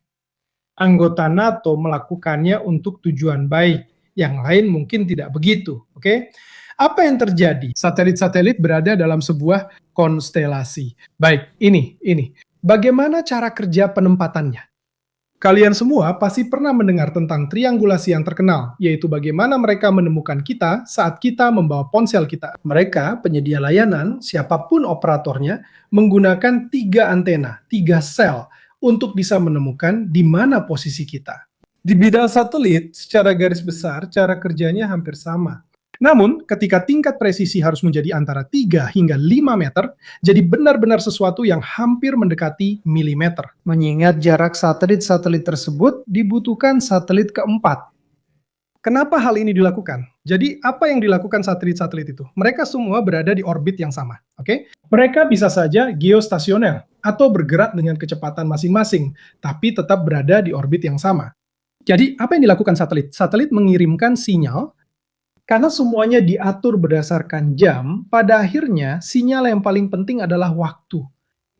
Anggota NATO melakukannya untuk tujuan baik, yang lain mungkin tidak begitu, oke? Apa yang terjadi? Satelit-satelit berada dalam sebuah konstelasi. Baik, ini. Bagaimana cara kerja penempatannya? Kalian semua pasti pernah mendengar tentang triangulasi yang terkenal, yaitu bagaimana mereka menemukan kita saat kita membawa ponsel kita. Mereka, penyedia layanan, siapapun operatornya, menggunakan 3 antena, 3 sel, untuk bisa menemukan di mana posisi kita. Di bidang satelit, secara garis besar, cara kerjanya hampir sama. Namun, ketika tingkat presisi harus menjadi antara 3 hingga 5 meter, jadi benar-benar sesuatu yang hampir mendekati milimeter. Mengingat jarak satelit-satelit tersebut, dibutuhkan satelit keempat. Kenapa hal ini dilakukan? Jadi, apa yang dilakukan satelit-satelit itu? Mereka semua berada di orbit yang sama, oke? Mereka bisa saja geostasioner, atau bergerak dengan kecepatan masing-masing, tapi tetap berada di orbit yang sama. Jadi, apa yang dilakukan satelit? Satelit mengirimkan sinyal. Karena semuanya diatur berdasarkan jam, pada akhirnya sinyal yang paling penting adalah waktu.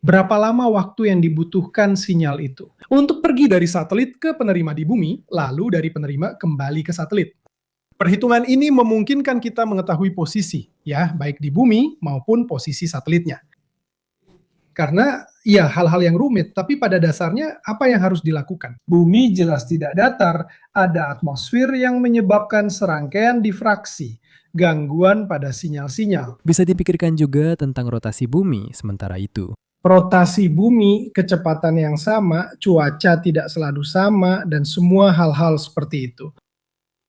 Berapa lama waktu yang dibutuhkan sinyal itu? Untuk pergi dari satelit ke penerima di bumi, lalu dari penerima kembali ke satelit. Perhitungan ini memungkinkan kita mengetahui posisi, ya, baik di bumi maupun posisi satelitnya. Karena, ya, hal-hal yang rumit, tapi pada dasarnya apa yang harus dilakukan? Bumi jelas tidak datar, ada atmosfer yang menyebabkan serangkaian difraksi, gangguan pada sinyal-sinyal. Bisa dipikirkan juga tentang rotasi bumi sementara itu. Rotasi bumi, kecepatan yang sama, cuaca tidak selalu sama, dan semua hal-hal seperti itu.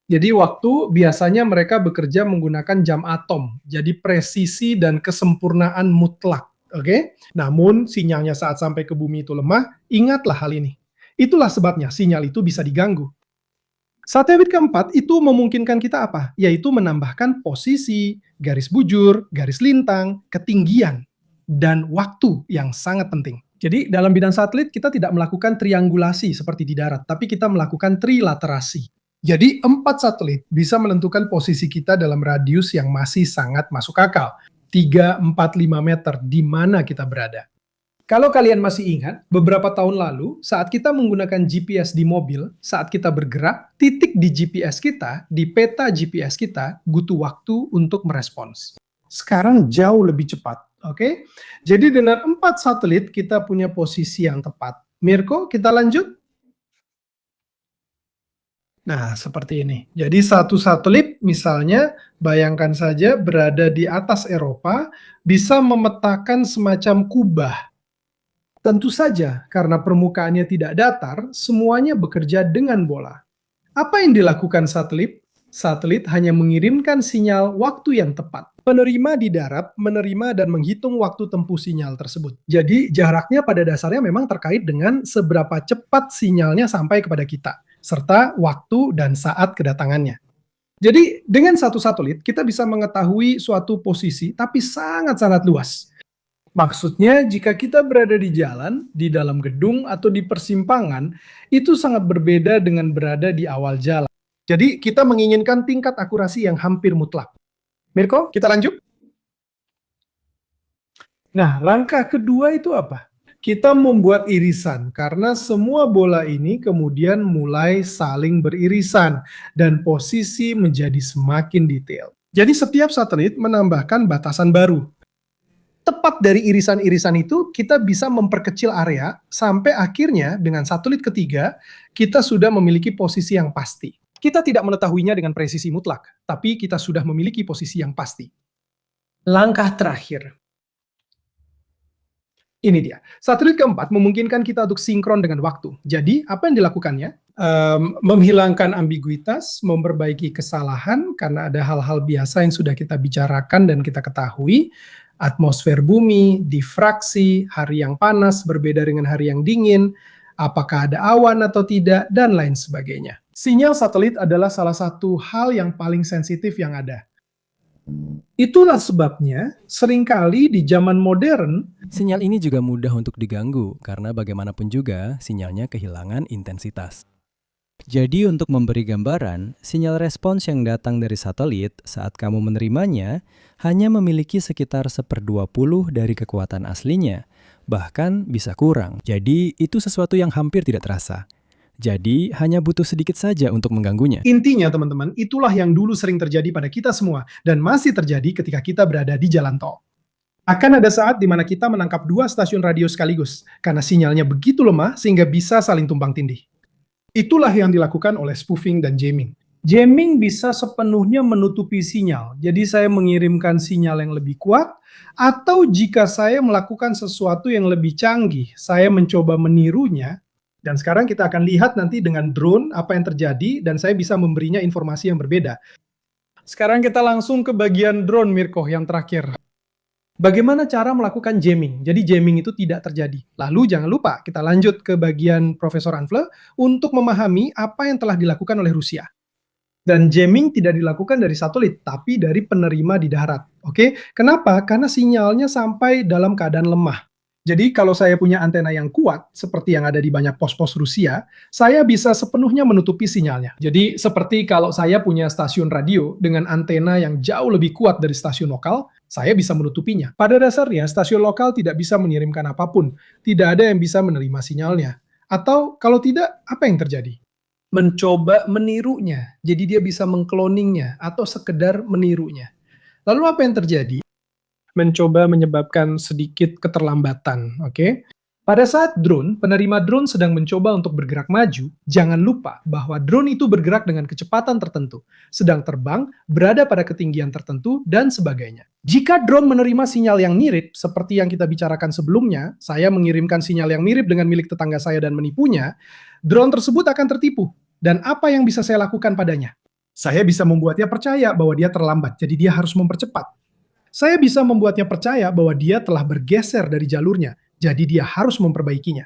Jadi waktu biasanya mereka bekerja menggunakan jam atom, jadi presisi dan kesempurnaan mutlak. Oke, namun sinyalnya saat sampai ke bumi itu lemah, ingatlah hal ini. Itulah sebabnya sinyal itu bisa diganggu. Satelit keempat itu memungkinkan kita apa? Yaitu menambahkan posisi, garis bujur, garis lintang, ketinggian, dan waktu yang sangat penting. Jadi dalam bidang satelit kita tidak melakukan triangulasi seperti di darat, tapi kita melakukan trilaterasi. Jadi 4 satelit bisa menentukan posisi kita dalam radius yang masih sangat masuk akal. 3, 4, 5 meter di mana kita berada. Kalau kalian masih ingat, beberapa tahun lalu, saat kita menggunakan GPS di mobil, saat kita bergerak, titik di GPS kita, di peta GPS kita, butuh waktu untuk merespons. Sekarang jauh lebih cepat, oke? Jadi dengan 4 satelit, kita punya posisi yang tepat. Mirko, kita lanjut? Nah, seperti ini. Jadi satu satelit misalnya, bayangkan saja berada di atas Eropa, bisa memetakan semacam kubah. Tentu saja, karena permukaannya tidak datar, semuanya bekerja dengan bola. Apa yang dilakukan satelit? Satelit hanya mengirimkan sinyal waktu yang tepat. Penerima di darat menerima dan menghitung waktu tempuh sinyal tersebut. Jadi jaraknya pada dasarnya memang terkait dengan seberapa cepat sinyalnya sampai kepada kita, serta waktu dan saat kedatangannya. Jadi dengan satu satelit kita bisa mengetahui suatu posisi tapi sangat-sangat luas. Maksudnya, jika kita berada di jalan, di dalam gedung, atau di persimpangan, itu sangat berbeda dengan berada di awal jalan. Jadi, kita menginginkan tingkat akurasi yang hampir mutlak. Mirko, kita lanjut. Nah, langkah kedua itu apa? Kita membuat irisan, karena semua bola ini kemudian mulai saling beririsan, dan posisi menjadi semakin detail. Jadi, setiap satelit menambahkan batasan baru. Tepat dari irisan-irisan itu, kita bisa memperkecil area, sampai akhirnya dengan satelit ketiga, kita sudah memiliki posisi yang pasti. Kita tidak mengetahuinya dengan presisi mutlak, tapi kita sudah memiliki posisi yang pasti. Langkah terakhir. Ini dia. Satelit keempat memungkinkan kita untuk sinkron dengan waktu. Jadi, apa yang dilakukannya? Menghilangkan ambiguitas, memperbaiki kesalahan, karena ada hal-hal biasa yang sudah kita bicarakan dan kita ketahui. Atmosfer bumi, difraksi, hari yang panas berbeda dengan hari yang dingin, apakah ada awan atau tidak, dan lain sebagainya. Sinyal satelit adalah salah satu hal yang paling sensitif yang ada. Itulah sebabnya, seringkali di zaman modern, Sinyal ini juga mudah untuk diganggu karena bagaimanapun juga sinyalnya kehilangan intensitas. Jadi untuk memberi gambaran, sinyal respons yang datang dari satelit saat kamu menerimanya hanya memiliki sekitar 1/20 dari kekuatan aslinya, bahkan bisa kurang. Jadi itu sesuatu yang hampir tidak terasa. Jadi hanya butuh sedikit saja untuk mengganggunya. intinya teman-teman, itulah yang dulu sering terjadi pada kita semua, dan masih terjadi ketika kita berada di jalan tol. Akan ada saat di mana kita menangkap dua stasiun radio sekaligus, karena sinyalnya begitu lemah sehingga bisa saling tumpang tindih. Itulah yang dilakukan oleh spoofing dan jamming. Jamming bisa sepenuhnya menutupi sinyal, jadi saya mengirimkan sinyal yang lebih kuat, atau jika saya melakukan sesuatu yang lebih canggih, saya mencoba menirunya, dan sekarang kita akan lihat nanti dengan drone apa yang terjadi, dan saya bisa memberinya informasi yang berbeda. Sekarang kita langsung ke bagian drone, Mirko, yang terakhir. Bagaimana cara melakukan jamming? Jadi jamming itu tidak terjadi. Lalu jangan lupa kita lanjut ke bagian Profesor Anfle untuk memahami apa yang telah dilakukan oleh Rusia. Dan jamming tidak dilakukan dari satelit, tapi dari penerima di darat. Oke, kenapa? Karena sinyalnya sampai dalam keadaan lemah. Jadi kalau saya punya antena yang kuat, seperti yang ada di banyak pos-pos Rusia, saya bisa sepenuhnya menutupi sinyalnya. Jadi seperti kalau saya punya stasiun radio dengan antena yang jauh lebih kuat dari stasiun lokal, saya bisa menutupinya. Pada dasarnya, stasiun lokal tidak bisa mengirimkan apapun. Tidak ada yang bisa menerima sinyalnya. Atau kalau tidak, apa yang terjadi? Mencoba menirunya. Jadi dia bisa mengkloningnya atau sekedar menirunya. Lalu apa yang terjadi? Mencoba menyebabkan sedikit keterlambatan, oke? Pada saat penerima drone sedang mencoba untuk bergerak maju, jangan lupa bahwa drone itu bergerak dengan kecepatan tertentu, sedang terbang, berada pada ketinggian tertentu, dan sebagainya. Jika drone menerima sinyal yang mirip, seperti yang kita bicarakan sebelumnya, saya mengirimkan sinyal yang mirip dengan milik tetangga saya dan menipunya, drone tersebut akan tertipu. Dan apa yang bisa saya lakukan padanya? Saya bisa membuatnya percaya bahwa dia terlambat, jadi dia harus mempercepat. Saya bisa membuatnya percaya bahwa dia telah bergeser dari jalurnya, jadi dia harus memperbaikinya.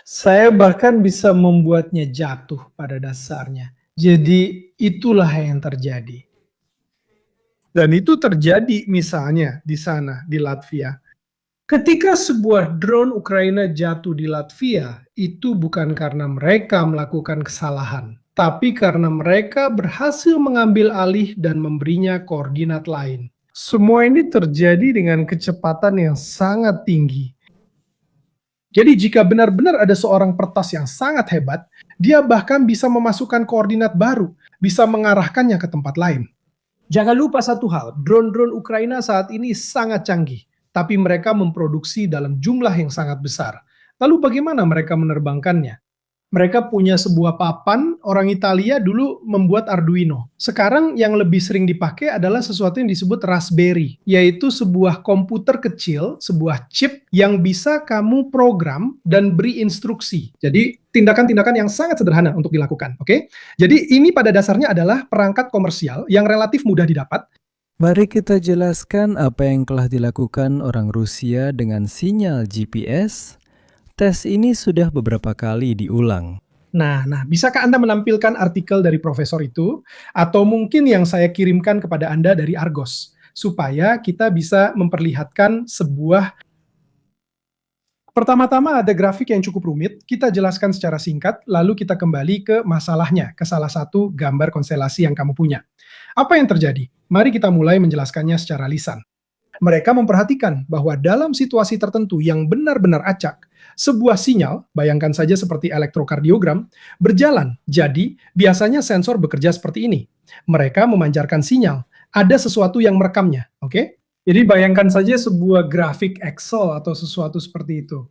Saya bahkan bisa membuatnya jatuh pada dasarnya. Jadi itulah yang terjadi. Dan itu terjadi misalnya di sana, di Latvia. Ketika sebuah drone Ukraina jatuh di Latvia, itu bukan karena mereka melakukan kesalahan, tapi karena mereka berhasil mengambil alih dan memberinya koordinat lain. Semua ini terjadi dengan kecepatan yang sangat tinggi. Jadi jika benar-benar ada seorang peretas yang sangat hebat, dia bahkan bisa memasukkan koordinat baru, bisa mengarahkannya ke tempat lain. Jangan lupa satu hal, drone-drone Ukraina saat ini sangat canggih, tapi mereka memproduksi dalam jumlah yang sangat besar. Lalu bagaimana mereka menerbangkannya? Mereka punya sebuah papan, orang Italia dulu membuat Arduino. Sekarang yang lebih sering dipakai adalah sesuatu yang disebut Raspberry, yaitu sebuah komputer kecil, sebuah chip yang bisa kamu program dan beri instruksi. Jadi tindakan-tindakan yang sangat sederhana untuk dilakukan, oke? Jadi ini pada dasarnya adalah perangkat komersial yang relatif mudah didapat. Mari kita jelaskan apa yang telah dilakukan orang Rusia dengan sinyal GPS. Tes ini sudah beberapa kali diulang. Nah, bisakah Anda menampilkan artikel dari profesor itu? Atau mungkin yang saya kirimkan kepada Anda dari Argos, supaya kita bisa memperlihatkan sebuah. Pertama-tama ada grafik yang cukup rumit, kita jelaskan secara singkat, lalu kita kembali ke masalahnya, ke salah satu gambar konstelasi yang kamu punya. Apa yang terjadi? Mari kita mulai menjelaskannya secara lisan. Mereka memperhatikan bahwa dalam situasi tertentu yang benar-benar acak, sebuah sinyal, bayangkan saja seperti elektrokardiogram, berjalan. Jadi, biasanya sensor bekerja seperti ini. Mereka memancarkan sinyal. Ada sesuatu yang merekamnya, oke? Jadi bayangkan saja sebuah grafik Excel atau sesuatu seperti itu.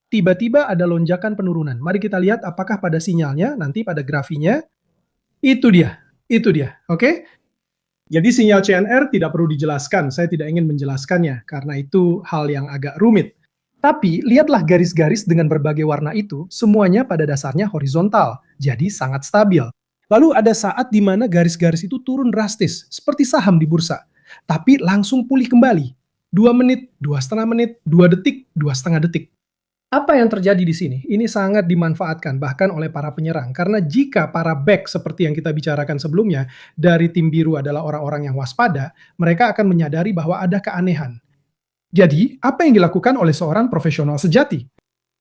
Tiba-tiba ada lonjakan penurunan. Mari kita lihat apakah pada sinyalnya, nanti pada grafinya, itu dia, oke? Jadi sinyal CNR tidak perlu dijelaskan, saya tidak ingin menjelaskannya, karena itu hal yang agak rumit. Tapi, lihatlah garis-garis dengan berbagai warna itu, semuanya pada dasarnya horizontal, jadi sangat stabil. Lalu ada saat di mana garis-garis itu turun drastis, seperti saham di bursa. Tapi langsung pulih kembali. 2 menit, 2,5 menit, 2 detik, 2,5 detik. Apa yang terjadi di sini? Ini sangat dimanfaatkan bahkan oleh para penyerang. Karena jika para back seperti yang kita bicarakan sebelumnya, dari tim biru adalah orang-orang yang waspada, mereka akan menyadari bahwa ada keanehan. Jadi, apa yang dilakukan oleh seorang profesional sejati?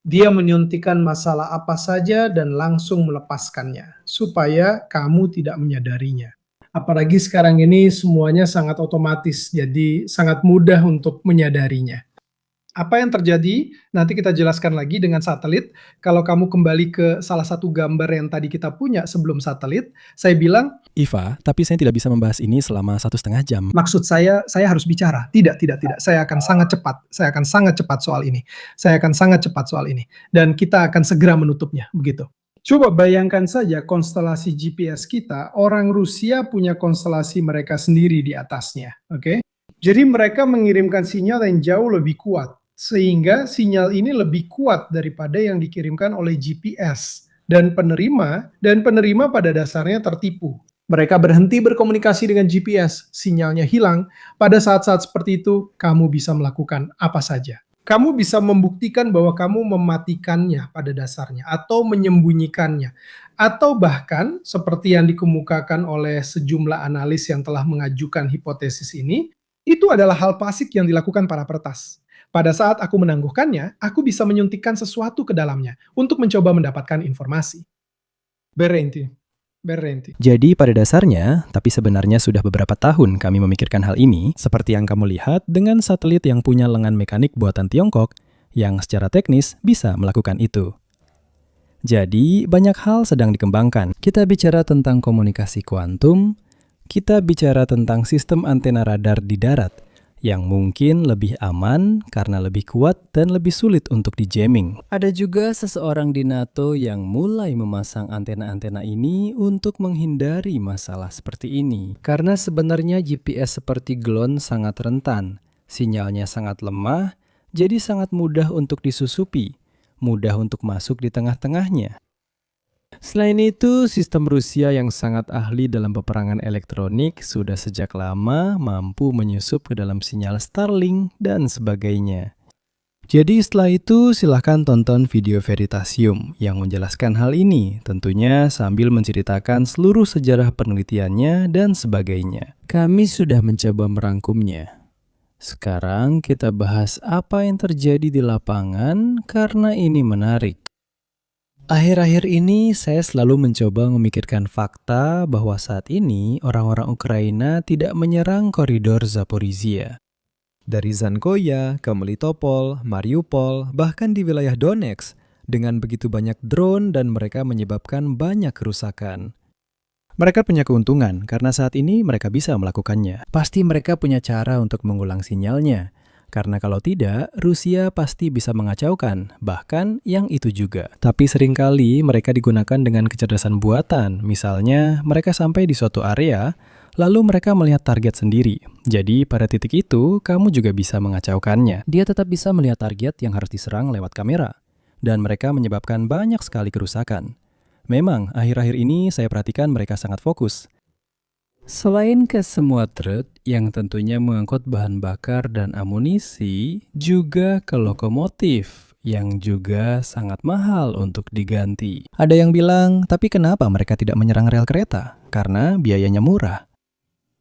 Dia menyuntikkan masalah apa saja dan langsung melepaskannya, supaya kamu tidak menyadarinya. Apalagi sekarang ini semuanya sangat otomatis, jadi sangat mudah untuk menyadarinya. Apa yang terjadi, nanti kita jelaskan lagi dengan satelit. Kalau kamu kembali ke salah satu gambar yang tadi kita punya sebelum satelit, saya bilang, Iva, tapi saya tidak bisa membahas ini selama 1,5 jam. maksud saya harus bicara. Tidak. Saya akan sangat cepat soal ini. Dan kita akan segera menutupnya, begitu. Coba bayangkan saja konstelasi GPS kita, orang Rusia punya konstelasi mereka sendiri di atasnya, oke? Jadi mereka mengirimkan sinyal yang jauh lebih kuat, sehingga sinyal ini lebih kuat daripada yang dikirimkan oleh GPS. Dan penerima pada dasarnya tertipu. Mereka berhenti berkomunikasi dengan GPS, sinyalnya hilang. Pada saat-saat seperti itu, kamu bisa melakukan apa saja. Kamu bisa membuktikan bahwa kamu mematikannya pada dasarnya, atau menyembunyikannya. Atau bahkan, seperti yang dikemukakan oleh sejumlah analis yang telah mengajukan hipotesis ini, itu adalah hal klasik yang dilakukan para peretas. Pada saat aku menangguhkannya, aku bisa menyuntikkan sesuatu ke dalamnya untuk mencoba mendapatkan informasi. Berhenti. Jadi pada dasarnya, tapi sebenarnya sudah beberapa tahun kami memikirkan hal ini, seperti yang kamu lihat dengan satelit yang punya lengan mekanik buatan Tiongkok, yang secara teknis bisa melakukan itu. Jadi, banyak hal sedang dikembangkan. Kita bicara tentang komunikasi kuantum, kita bicara tentang sistem antena radar di darat, yang mungkin lebih aman karena lebih kuat dan lebih sulit untuk di-jamming. Ada juga seseorang di NATO yang mulai memasang antena-antena ini untuk menghindari masalah seperti ini. Karena sebenarnya GPS seperti Glon sangat rentan, sinyalnya sangat lemah, jadi sangat mudah untuk disusupi, mudah untuk masuk di tengah-tengahnya. Selain itu, sistem Rusia yang sangat ahli dalam peperangan elektronik sudah sejak lama mampu menyusup ke dalam sinyal Starlink dan sebagainya. Jadi setelah itu silahkan tonton video Veritasium yang menjelaskan hal ini, tentunya sambil menceritakan seluruh sejarah penelitiannya dan sebagainya. Kami sudah mencoba merangkumnya. Sekarang kita bahas apa yang terjadi di lapangan karena ini menarik. Akhir-akhir ini saya selalu mencoba memikirkan fakta bahwa saat ini orang-orang Ukraina tidak menyerang koridor Zaporizhia. Dari Zankoya ke Melitopol, Mariupol, bahkan di wilayah Donetsk, dengan begitu banyak drone dan mereka menyebabkan banyak kerusakan. Mereka punya keuntungan karena saat ini mereka bisa melakukannya. Pasti mereka punya cara untuk mengulang sinyalnya. Karena kalau tidak, Rusia pasti bisa mengacaukan, bahkan yang itu juga. Tapi seringkali mereka digunakan dengan kecerdasan buatan. Misalnya, mereka sampai di suatu area, lalu mereka melihat target sendiri. Jadi pada titik itu, kamu juga bisa mengacaukannya. Dia tetap bisa melihat target yang harus diserang lewat kamera. Dan mereka menyebabkan banyak sekali kerusakan. Memang, akhir-akhir ini saya perhatikan mereka sangat fokus. Selain ke semua truk yang tentunya mengangkut bahan bakar dan amunisi, juga ke lokomotif yang juga sangat mahal untuk diganti. Ada yang bilang, tapi kenapa mereka tidak menyerang rel kereta? Karena biayanya murah.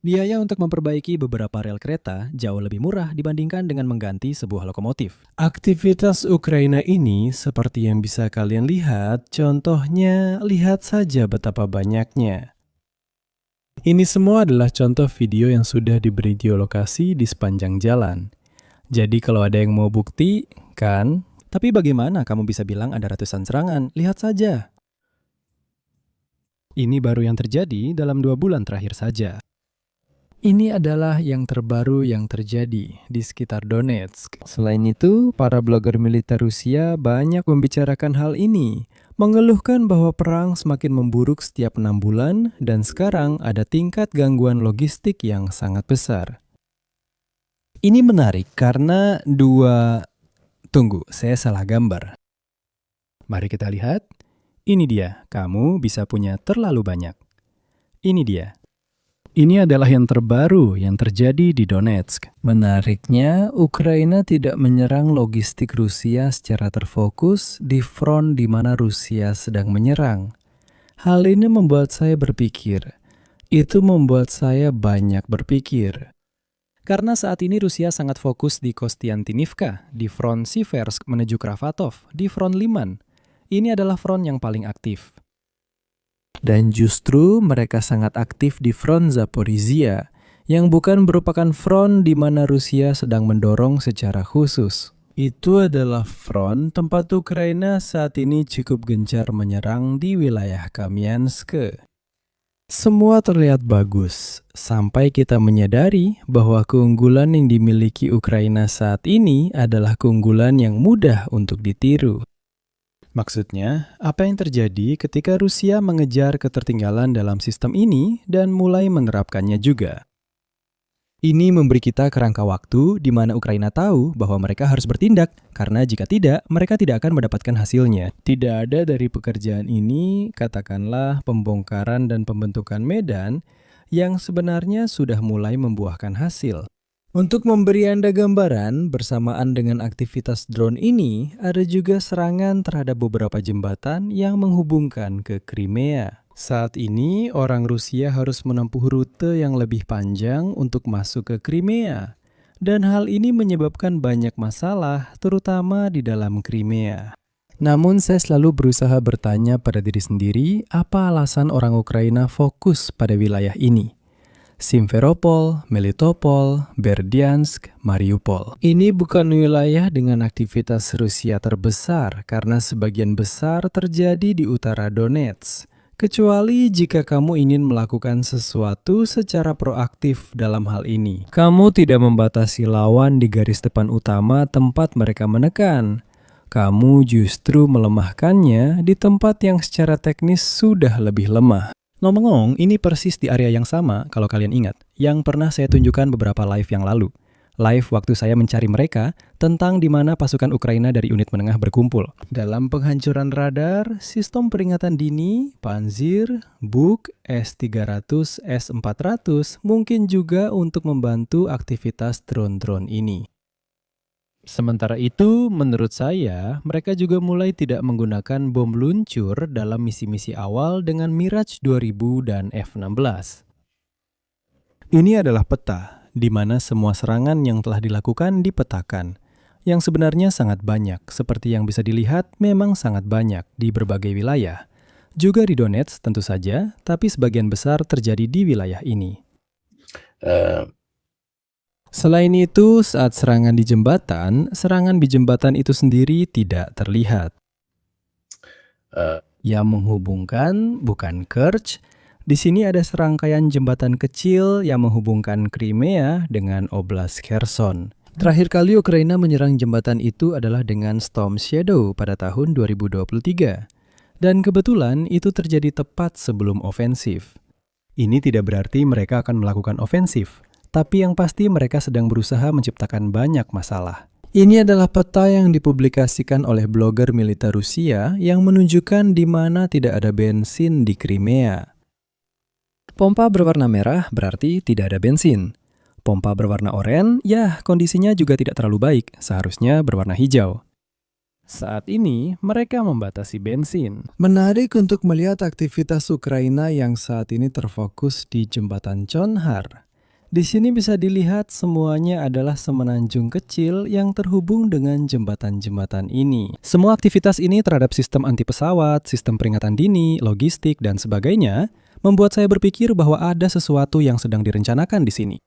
Biaya untuk memperbaiki beberapa rel kereta jauh lebih murah dibandingkan dengan mengganti sebuah lokomotif. Aktivitas Ukraina ini seperti yang bisa kalian lihat, contohnya lihat saja betapa banyaknya. Ini semua adalah contoh video yang sudah diberi geolokasi di sepanjang jalan. Jadi kalau ada yang mau bukti, kan? Tapi bagaimana kamu bisa bilang ada ratusan serangan? Lihat saja. Ini baru yang terjadi dalam 2 bulan terakhir saja. Ini adalah yang terbaru yang terjadi di sekitar Donetsk. Selain itu, para blogger militer Rusia banyak membicarakan hal ini, mengeluhkan bahwa perang semakin memburuk setiap 6 bulan dan sekarang ada tingkat gangguan logistik yang sangat besar. Ini menarik karena Tunggu, saya salah gambar. Mari kita lihat. Ini dia, kamu bisa punya terlalu banyak. Ini dia. Ini adalah yang terbaru yang terjadi di Donetsk. Menariknya, Ukraina tidak menyerang logistik Rusia secara terfokus di front di mana Rusia sedang menyerang. Hal ini membuat saya berpikir. Itu membuat saya banyak berpikir. Karena saat ini Rusia sangat fokus di Kostiantynivka, di front Siversk menuju Kravatov, di front Liman. Ini adalah front yang paling aktif. Dan justru mereka sangat aktif di front Zaporizhia, yang bukan merupakan front di mana Rusia sedang mendorong secara khusus. Itu adalah front tempat Ukraina saat ini cukup gencar menyerang di wilayah Kamiansk. Semua terlihat bagus, sampai kita menyadari bahwa keunggulan yang dimiliki Ukraina saat ini adalah keunggulan yang mudah untuk ditiru. Maksudnya, apa yang terjadi ketika Rusia mengejar ketertinggalan dalam sistem ini dan mulai menerapkannya juga? Ini memberi kita kerangka waktu di mana Ukraina tahu bahwa mereka harus bertindak, karena jika tidak, mereka tidak akan mendapatkan hasilnya. Tidak ada dari pekerjaan ini, katakanlah pembongkaran dan pembentukan medan, yang sebenarnya sudah mulai membuahkan hasil. Untuk memberi Anda gambaran, bersamaan dengan aktivitas drone ini, ada juga serangan terhadap beberapa jembatan yang menghubungkan ke Crimea. Saat ini, orang Rusia harus menempuh rute yang lebih panjang untuk masuk ke Crimea. Dan hal ini menyebabkan banyak masalah, terutama di dalam Crimea. Namun saya selalu berusaha bertanya pada diri sendiri, apa alasan orang Ukraina fokus pada wilayah ini? Simferopol, Melitopol, Berdiansk, Mariupol. Ini bukan wilayah dengan aktivitas Rusia terbesar karena sebagian besar terjadi di utara Donetsk. Kecuali jika kamu ingin melakukan sesuatu secara proaktif dalam hal ini. Kamu tidak membatasi lawan di garis depan utama tempat mereka menekan. Kamu justru melemahkannya di tempat yang secara teknis sudah lebih lemah. Ngomong-ngomong, ini persis di area yang sama, kalau kalian ingat, yang pernah saya tunjukkan beberapa live yang lalu. Live waktu saya mencari mereka tentang di mana pasukan Ukraina dari unit menengah berkumpul. Dalam penghancuran radar, sistem peringatan dini, Panzir, Buk, S-300, S-400 mungkin juga untuk membantu aktivitas drone-drone ini. Sementara itu, menurut saya, mereka juga mulai tidak menggunakan bom luncur dalam misi-misi awal dengan Mirage 2000 dan F-16. Ini adalah peta, di mana semua serangan yang telah dilakukan dipetakan, yang sebenarnya sangat banyak, seperti yang bisa dilihat memang sangat banyak di berbagai wilayah. Juga di Donetsk tentu saja, tapi sebagian besar terjadi di wilayah ini. Selain itu, saat serangan di jembatan itu sendiri tidak terlihat. Yang menghubungkan bukan Kerch. Di sini ada serangkaian jembatan kecil yang menghubungkan Crimea dengan Oblast Kherson. Terakhir kali Ukraina menyerang jembatan itu adalah dengan Storm Shadow pada tahun 2023. Dan kebetulan itu terjadi tepat sebelum ofensif. Ini tidak berarti mereka akan melakukan ofensif, tapi yang pasti mereka sedang berusaha menciptakan banyak masalah. Ini adalah peta yang dipublikasikan oleh blogger militer Rusia yang menunjukkan di mana tidak ada bensin di Crimea. Pompa berwarna merah berarti tidak ada bensin. Pompa berwarna oranye, ya kondisinya juga tidak terlalu baik, seharusnya berwarna hijau. Saat ini, mereka membatasi bensin. Menarik untuk melihat aktivitas Ukraina yang saat ini terfokus di jembatan Chonhar. Di sini bisa dilihat semuanya adalah semenanjung kecil yang terhubung dengan jembatan-jembatan ini. Semua aktivitas ini terhadap sistem anti pesawat, sistem peringatan dini, logistik, dan sebagainya, membuat saya berpikir bahwa ada sesuatu yang sedang direncanakan di sini.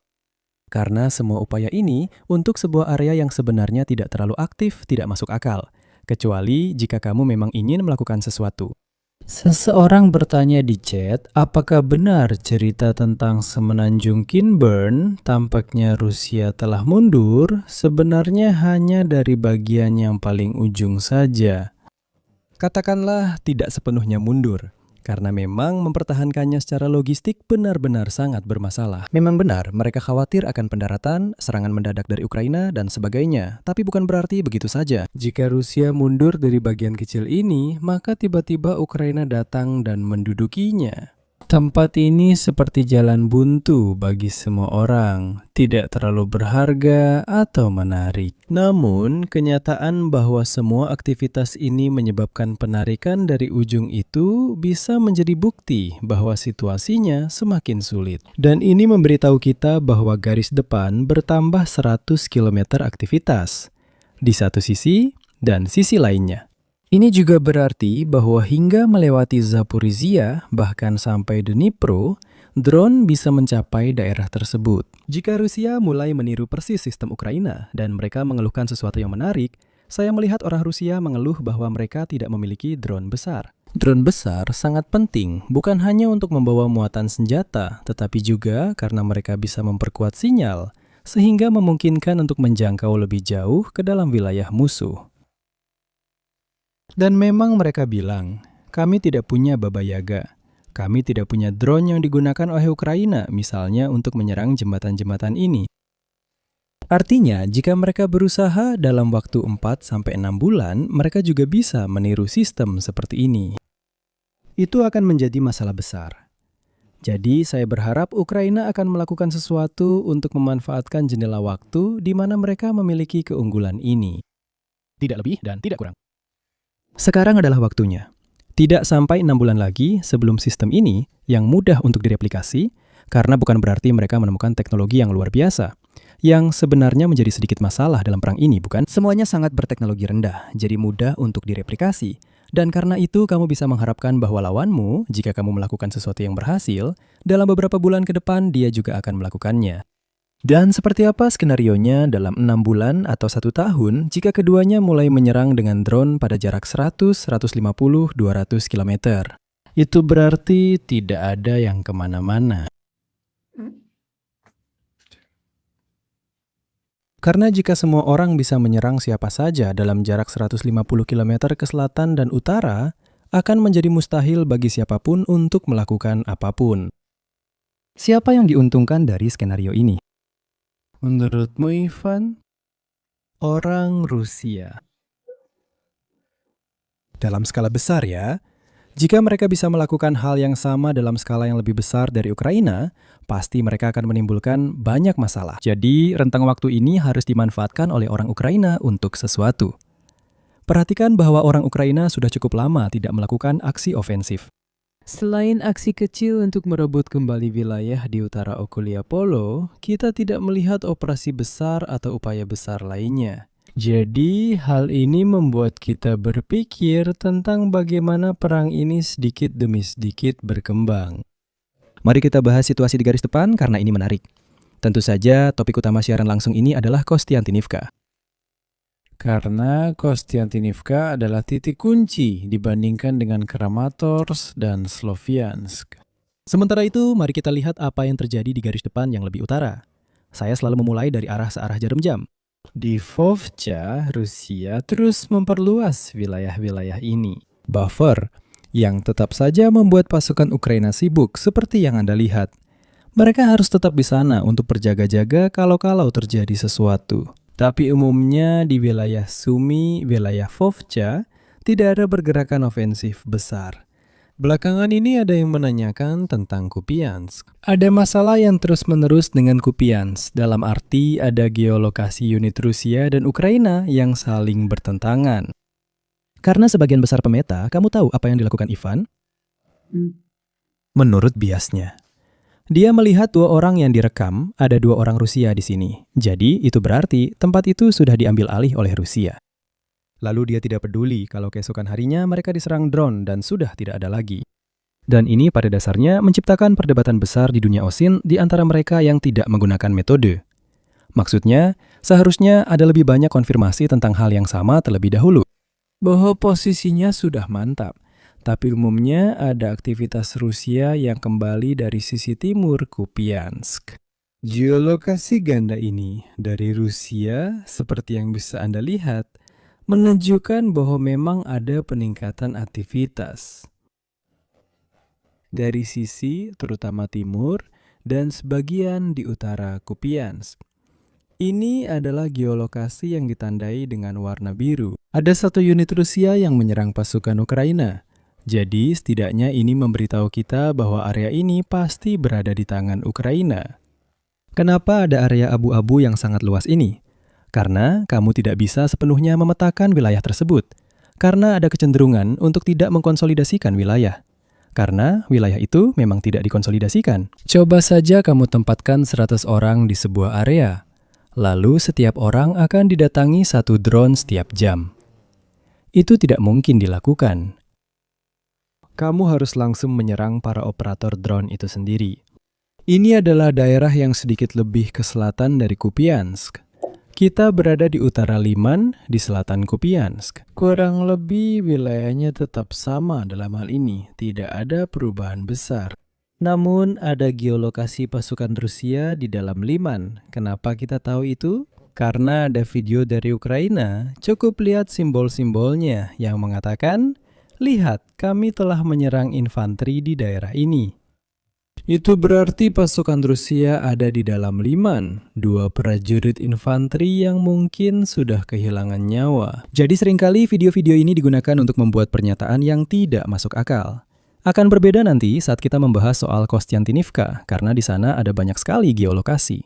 Karena semua upaya ini untuk sebuah area yang sebenarnya tidak terlalu aktif tidak masuk akal. Kecuali jika kamu memang ingin melakukan sesuatu. Seseorang bertanya di chat, apakah benar cerita tentang semenanjung Kinburn tampaknya Rusia telah mundur, sebenarnya hanya dari bagian yang paling ujung saja. Katakanlah tidak sepenuhnya mundur. Karena memang mempertahankannya secara logistik benar-benar sangat bermasalah. Memang benar, mereka khawatir akan pendaratan, serangan mendadak dari Ukraina, dan sebagainya. Tapi bukan berarti begitu saja. Jika Rusia mundur dari bagian kecil ini, maka tiba-tiba Ukraina datang dan mendudukinya. Tempat ini seperti jalan buntu bagi semua orang, tidak terlalu berharga atau menarik. Namun, kenyataan bahwa semua aktivitas ini menyebabkan penarikan dari ujung itu bisa menjadi bukti bahwa situasinya semakin sulit. Dan ini memberitahu kita bahwa garis depan bertambah 100 km aktivitas di satu sisi dan sisi lainnya. Ini juga berarti bahwa hingga melewati Zaporizhia, bahkan sampai Dnipro, drone bisa mencapai daerah tersebut. Jika Rusia mulai meniru persis sistem Ukraina dan mereka mengeluhkan sesuatu yang menarik, saya melihat orang Rusia mengeluh bahwa mereka tidak memiliki drone besar. Drone besar sangat penting, bukan hanya untuk membawa muatan senjata, tetapi juga karena mereka bisa memperkuat sinyal, sehingga memungkinkan untuk menjangkau lebih jauh ke dalam wilayah musuh. Dan memang mereka bilang, kami tidak punya Baba Yaga. Kami tidak punya drone yang digunakan oleh Ukraina, misalnya untuk menyerang jembatan-jembatan ini. Artinya, jika mereka berusaha dalam waktu 4-6 bulan, mereka juga bisa meniru sistem seperti ini. Itu akan menjadi masalah besar. Jadi, saya berharap Ukraina akan melakukan sesuatu untuk memanfaatkan jendela waktu di mana mereka memiliki keunggulan ini. Tidak lebih dan tidak kurang. Sekarang adalah waktunya. Tidak sampai 6 bulan lagi sebelum sistem ini yang mudah untuk direplikasi, karena bukan berarti mereka menemukan teknologi yang luar biasa, yang sebenarnya menjadi sedikit masalah dalam perang ini, bukan? Semuanya sangat berteknologi rendah, jadi mudah untuk direplikasi. Dan karena itu kamu bisa mengharapkan bahwa lawanmu, jika kamu melakukan sesuatu yang berhasil, dalam beberapa bulan ke depan dia juga akan melakukannya. Dan seperti apa skenarionya dalam 6 bulan atau 1 tahun jika keduanya mulai menyerang dengan drone pada jarak 100, 150, 200 km. Itu berarti tidak ada yang kemana-mana. Karena jika semua orang bisa menyerang siapa saja dalam jarak 150 km ke selatan dan utara, akan menjadi mustahil bagi siapapun untuk melakukan apapun. Siapa yang diuntungkan dari skenario ini? Menurutmu, Ivan? Orang Rusia. Dalam skala besar ya, jika mereka bisa melakukan hal yang sama dalam skala yang lebih besar dari Ukraina, pasti mereka akan menimbulkan banyak masalah. Jadi, rentang waktu ini harus dimanfaatkan oleh orang Ukraina untuk sesuatu. Perhatikan bahwa orang Ukraina sudah cukup lama tidak melakukan aksi ofensif. Selain aksi kecil untuk merebut kembali wilayah di utara Okulia Polo, kita tidak melihat operasi besar atau upaya besar lainnya. Jadi, hal ini membuat kita berpikir tentang bagaimana perang ini sedikit demi sedikit berkembang. Mari kita bahas situasi di garis depan karena ini menarik. Tentu saja, topik utama siaran langsung ini adalah Kostiantynivka. Karena Kostiantynivka adalah titik kunci dibandingkan dengan Kramatorsk dan Sloviansk. Sementara itu, mari kita lihat apa yang terjadi di garis depan yang lebih utara. Saya selalu memulai dari arah searah jarum jam. Di Vovcha, Rusia terus memperluas wilayah-wilayah ini. Buffer, yang tetap saja membuat pasukan Ukraina sibuk seperti yang Anda lihat. Mereka harus tetap di sana untuk berjaga-jaga kalau-kalau terjadi sesuatu. Tapi umumnya di wilayah Sumy, wilayah Vovcha, tidak ada pergerakan ofensif besar. Belakangan ini ada yang menanyakan tentang Kupiansk. Ada masalah yang terus-menerus dengan Kupiansk, dalam arti ada geolokasi unit Rusia dan Ukraina yang saling bertentangan. Karena sebagian besar pemeta, kamu tahu apa yang dilakukan Ivan? Menurut biasnya. Dia melihat 2 orang yang direkam, ada 2 orang Rusia di sini. Jadi, itu berarti tempat itu sudah diambil alih oleh Rusia. Lalu dia tidak peduli kalau keesokan harinya mereka diserang drone dan sudah tidak ada lagi. Dan ini pada dasarnya menciptakan perdebatan besar di dunia OSINT di antara mereka yang tidak menggunakan metode. Maksudnya, seharusnya ada lebih banyak konfirmasi tentang hal yang sama terlebih dahulu. Bahwa posisinya sudah mantap. Tapi umumnya ada aktivitas Rusia yang kembali dari sisi timur Kupiansk. Geolokasi ganda ini dari Rusia, seperti yang bisa Anda lihat, menunjukkan bahwa memang ada peningkatan aktivitas. Dari sisi terutama timur dan sebagian di utara Kupiansk. Ini adalah geolokasi yang ditandai dengan warna biru. Ada 1 unit Rusia yang menyerang pasukan Ukraina. Jadi, setidaknya ini memberitahu kita bahwa area ini pasti berada di tangan Ukraina. Kenapa ada area abu-abu yang sangat luas ini? Karena kamu tidak bisa sepenuhnya memetakan wilayah tersebut. Karena ada kecenderungan untuk tidak mengkonsolidasikan wilayah. Karena wilayah itu memang tidak dikonsolidasikan. Coba saja kamu tempatkan 100 orang di sebuah area. Lalu setiap orang akan didatangi 1 drone setiap jam. Itu tidak mungkin dilakukan. Kamu harus langsung menyerang para operator drone itu sendiri. Ini adalah daerah yang sedikit lebih ke selatan dari Kupiansk. Kita berada di utara Liman, di selatan Kupiansk. Kurang lebih wilayahnya tetap sama dalam hal ini, tidak ada perubahan besar. Namun ada geolokasi pasukan Rusia di dalam Liman. Kenapa kita tahu itu? Karena ada video dari Ukraina, cukup lihat simbol-simbolnya yang mengatakan, lihat, kami telah menyerang infanteri di daerah ini. Itu berarti pasukan Rusia ada di dalam Liman, 2 prajurit infanteri yang mungkin sudah kehilangan nyawa. Jadi seringkali video-video ini digunakan untuk membuat pernyataan yang tidak masuk akal. Akan berbeda nanti saat kita membahas soal Kostiantynivka, karena di sana ada banyak sekali geolokasi.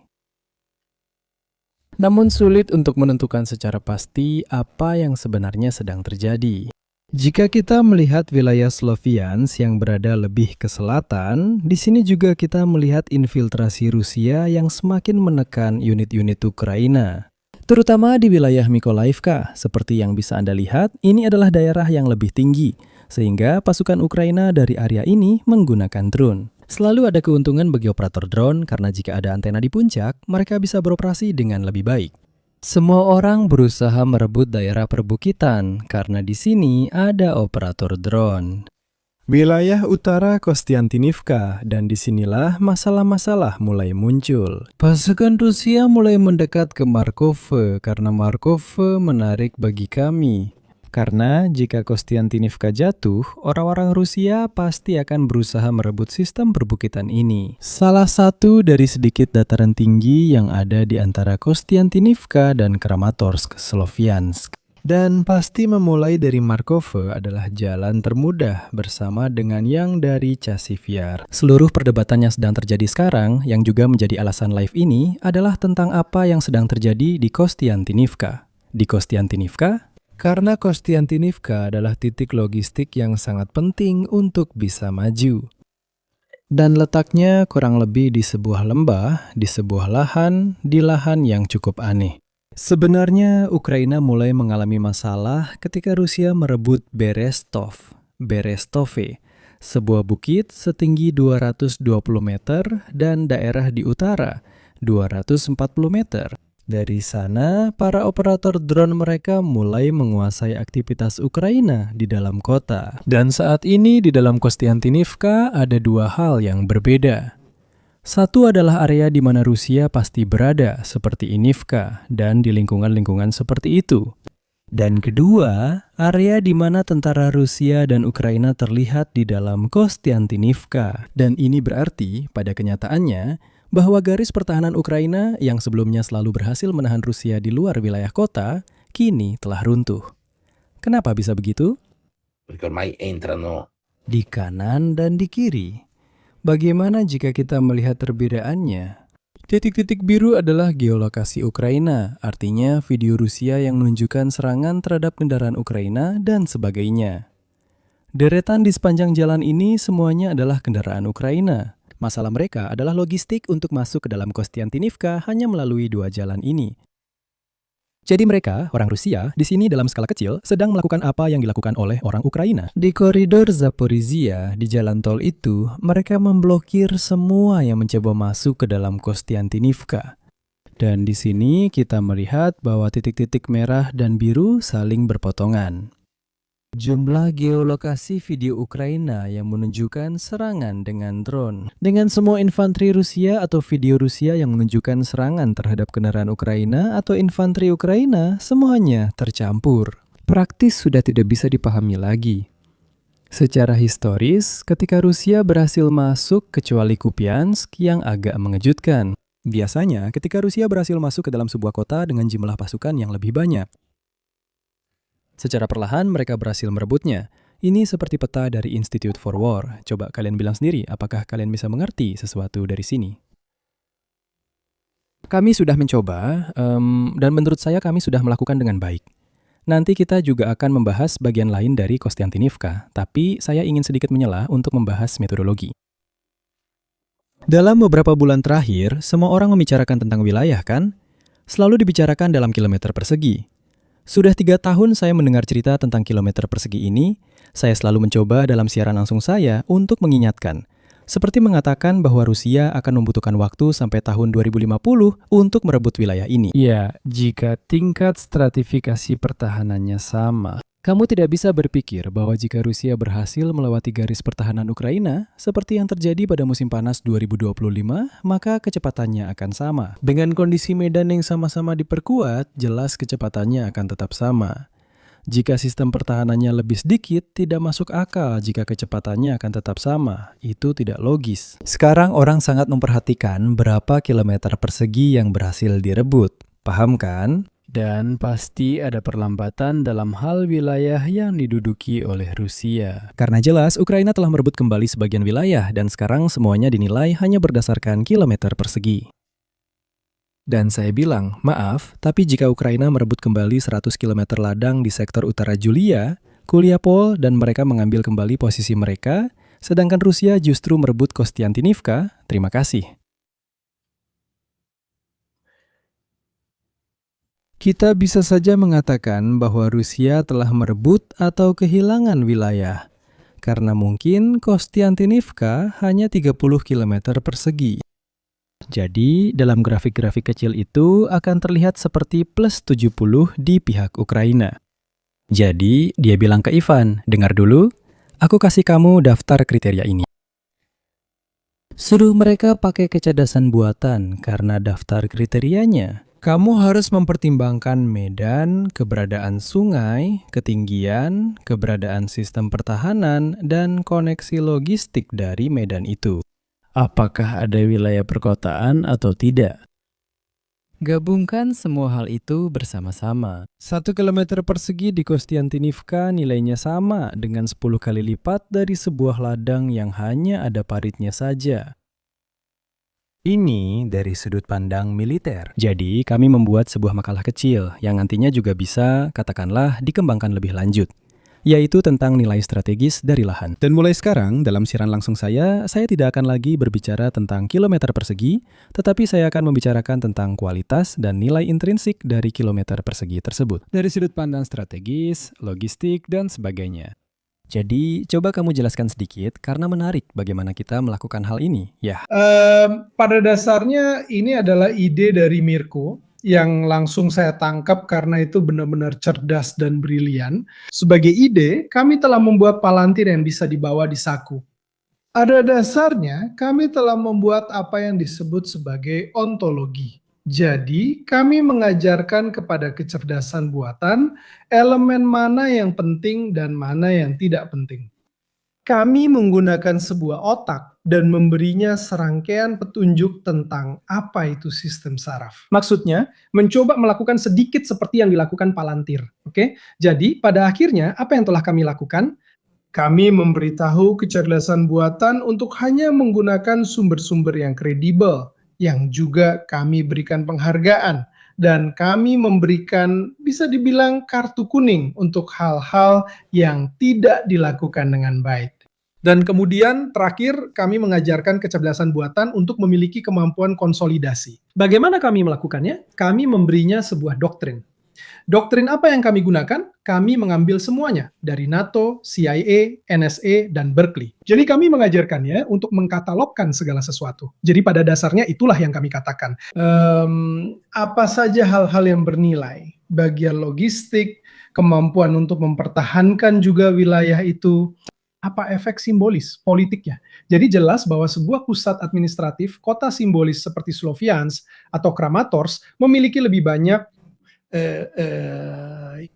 Namun sulit untuk menentukan secara pasti apa yang sebenarnya sedang terjadi. Jika kita melihat wilayah Sloviansk yang berada lebih ke selatan, di sini juga kita melihat infiltrasi Rusia yang semakin menekan unit-unit Ukraina. Terutama di wilayah Mykolaiivka, seperti yang bisa Anda lihat, ini adalah daerah yang lebih tinggi, sehingga pasukan Ukraina dari area ini menggunakan drone. Selalu ada keuntungan bagi operator drone karena jika ada antena di puncak, mereka bisa beroperasi dengan lebih baik. Semua orang berusaha merebut daerah perbukitan karena di sini ada operator drone. Wilayah utara Kostiantynivka, dan disinilah masalah-masalah mulai muncul. Pasukan Rusia mulai mendekat ke Markov karena Markov menarik bagi kami. Karena jika Kostiantynivka jatuh, orang-orang Rusia pasti akan berusaha merebut sistem perbukitan ini. Salah satu dari sedikit dataran tinggi yang ada di antara Kostiantynivka dan Kramatorsk, Sloviansk. Dan pasti memulai dari Markov adalah jalan termudah bersama dengan yang dari Chasivyar. Seluruh perdebatan yang sedang terjadi sekarang, yang juga menjadi alasan live ini, adalah tentang apa yang sedang terjadi di Kostiantynivka. Di Kostiantynivka, karena Kostiantynivka adalah titik logistik yang sangat penting untuk bisa maju. Dan letaknya kurang lebih di sebuah lembah, di sebuah lahan, di lahan yang cukup aneh. Sebenarnya Ukraina mulai mengalami masalah ketika Rusia merebut Berestov, sebuah bukit setinggi 220 meter dan daerah di utara 240 meter. Dari sana, para operator drone mereka mulai menguasai aktivitas Ukraina di dalam kota. Dan saat ini di dalam Kostiantynivka ada 2 hal yang berbeda. Satu adalah area di mana Rusia pasti berada, seperti Inivka, dan di lingkungan-lingkungan seperti itu. Dan kedua, area di mana tentara Rusia dan Ukraina terlihat di dalam Kostiantinivka. Dan ini berarti, pada kenyataannya, bahwa garis pertahanan Ukraina yang sebelumnya selalu berhasil menahan Rusia di luar wilayah kota, kini telah runtuh. Kenapa bisa begitu? Perché ormai entrano Di kanan dan di kiri. Bagaimana jika kita melihat perbedaannya? Titik-titik biru adalah geolokasi Ukraina, artinya video Rusia yang menunjukkan serangan terhadap kendaraan Ukraina dan sebagainya. Deretan di sepanjang jalan ini semuanya adalah kendaraan Ukraina. Masalah mereka adalah logistik untuk masuk ke dalam Kostiantinivka hanya melalui 2 jalan ini. Jadi mereka, orang Rusia, di sini dalam skala kecil sedang melakukan apa yang dilakukan oleh orang Ukraina. Di koridor Zaporizhia, di jalan tol itu, mereka memblokir semua yang mencoba masuk ke dalam Kostiantinivka. Dan di sini kita melihat bahwa titik-titik merah dan biru saling berpotongan. Jumlah geolokasi video Ukraina yang menunjukkan serangan dengan drone. Dengan semua infanteri Rusia atau video Rusia yang menunjukkan serangan terhadap kendaraan Ukraina atau infanteri Ukraina, semuanya tercampur. Praktis sudah tidak bisa dipahami lagi. Secara historis, ketika Rusia berhasil masuk kecuali Kupiansk yang agak mengejutkan. Biasanya, ketika Rusia berhasil masuk ke dalam sebuah kota dengan jumlah pasukan yang lebih banyak, secara perlahan mereka berhasil merebutnya. Ini seperti peta dari Institute for War. Coba kalian bilang sendiri, apakah kalian bisa mengerti sesuatu dari sini? Kami sudah mencoba, dan menurut saya kami sudah melakukan dengan baik. Nanti kita juga akan membahas bagian lain dari Kostiantinivka, tapi saya ingin sedikit menyelah untuk membahas metodologi. Dalam beberapa bulan terakhir, semua orang membicarakan tentang wilayah, kan? Selalu dibicarakan dalam kilometer persegi. Sudah 3 tahun saya mendengar cerita tentang kilometer persegi ini. Saya selalu mencoba dalam siaran langsung saya untuk mengingatkan. Seperti mengatakan bahwa Rusia akan membutuhkan waktu sampai tahun 2050 untuk merebut wilayah ini. Ya, jika tingkat stratifikasi pertahanannya sama. Kamu tidak bisa berpikir bahwa jika Rusia berhasil melewati garis pertahanan Ukraina, seperti yang terjadi pada musim panas 2025, maka kecepatannya akan sama. Dengan kondisi medan yang sama-sama diperkuat, jelas kecepatannya akan tetap sama. Jika sistem pertahanannya lebih sedikit, tidak masuk akal jika kecepatannya akan tetap sama. Itu tidak logis. Sekarang orang sangat memperhatikan berapa kilometer persegi yang berhasil direbut. Paham kan? Dan pasti ada perlambatan dalam hal wilayah yang diduduki oleh Rusia. Karena jelas, Ukraina telah merebut kembali sebagian wilayah dan sekarang semuanya dinilai hanya berdasarkan kilometer persegi. Dan saya bilang, maaf, tapi jika Ukraina merebut kembali 100 km ladang di sektor utara Julia, Kuliapol dan mereka mengambil kembali posisi mereka, sedangkan Rusia justru merebut Kostiantinivka, terima kasih. Kita bisa saja mengatakan bahwa Rusia telah merebut atau kehilangan wilayah, karena mungkin Kostiantinivka hanya 30 km persegi. Jadi, dalam grafik-grafik kecil itu akan terlihat seperti plus 70 di pihak Ukraina. Jadi, dia bilang ke Ivan, dengar dulu, aku kasih kamu daftar kriteria ini. Suruh mereka pakai kecerdasan buatan karena daftar kriterianya. Kamu harus mempertimbangkan medan, keberadaan sungai, ketinggian, keberadaan sistem pertahanan, dan koneksi logistik dari medan itu. Apakah ada wilayah perkotaan atau tidak? Gabungkan semua hal itu bersama-sama. 1 km persegi di Kostiantinivka nilainya sama dengan 10 kali lipat dari sebuah ladang yang hanya ada paritnya saja. Ini dari sudut pandang militer. Jadi, kami membuat sebuah makalah kecil yang nantinya juga bisa, katakanlah, dikembangkan lebih lanjut, yaitu tentang nilai strategis dari lahan. Dan mulai sekarang, dalam siaran langsung saya tidak akan lagi berbicara tentang kilometer persegi, tetapi saya akan membicarakan tentang kualitas dan nilai intrinsik dari kilometer persegi tersebut. Dari sudut pandang strategis, logistik, dan sebagainya. Jadi, coba kamu jelaskan sedikit, karena menarik bagaimana kita melakukan hal ini, ya. Pada dasarnya ini adalah ide dari Mirko yang langsung saya tangkap karena itu benar-benar cerdas dan brilian. Sebagai ide, kami telah membuat palantir yang bisa dibawa di saku. Pada dasarnya, kami telah membuat apa yang disebut sebagai ontologi. Jadi, kami mengajarkan kepada kecerdasan buatan elemen mana yang penting dan mana yang tidak penting. Kami menggunakan sebuah otak dan memberinya serangkaian petunjuk tentang apa itu sistem saraf. Maksudnya, mencoba melakukan sedikit seperti yang dilakukan Palantir. Oke? Jadi, pada akhirnya, apa yang telah kami lakukan? Kami memberitahu kecerdasan buatan untuk hanya menggunakan sumber-sumber yang kredibel, yang juga kami berikan penghargaan, dan kami memberikan, bisa dibilang, kartu kuning untuk hal-hal yang tidak dilakukan dengan baik. Dan kemudian terakhir kami mengajarkan kecerdasan buatan untuk memiliki kemampuan konsolidasi. Bagaimana kami melakukannya? Kami memberinya sebuah doktrin. Doktrin apa yang kami gunakan? Kami mengambil semuanya dari NATO, CIA, NSA, dan Berkeley. Jadi kami mengajarkannya untuk mengkatalogkan segala sesuatu. Jadi pada dasarnya itulah yang kami katakan. Apa saja hal-hal yang bernilai? Bagian logistik, kemampuan untuk mempertahankan juga wilayah itu, apa efek simbolis politiknya. Jadi jelas bahwa sebuah pusat administratif, kota simbolis seperti Sloviansk atau Kramatorsk memiliki lebih banyak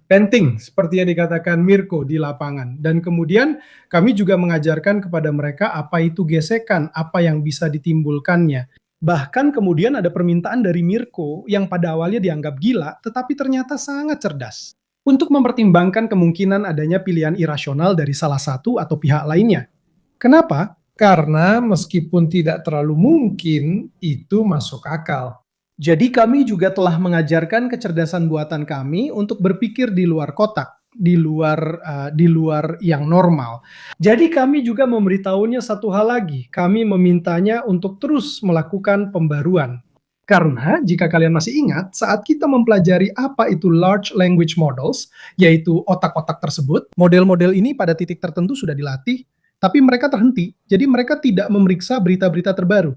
painting seperti yang dikatakan Mirko di lapangan. Dan kemudian kami juga mengajarkan kepada mereka apa itu gesekan, apa yang bisa ditimbulkannya. Bahkan kemudian ada permintaan dari Mirko yang pada awalnya dianggap gila, tetapi ternyata sangat cerdas, untuk mempertimbangkan kemungkinan adanya pilihan irasional dari salah satu atau pihak lainnya. Kenapa? Karena meskipun tidak terlalu mungkin, itu masuk akal. Jadi kami juga telah mengajarkan kecerdasan buatan kami untuk berpikir di luar kotak, di luar yang normal. Jadi kami juga memberitahunya satu hal lagi. Kami memintanya untuk terus melakukan pembaruan. Karena jika kalian masih ingat, saat kita mempelajari apa itu large language models, yaitu otak-otak tersebut, model-model ini pada titik tertentu sudah dilatih, tapi mereka terhenti. Jadi mereka tidak memeriksa berita-berita terbaru.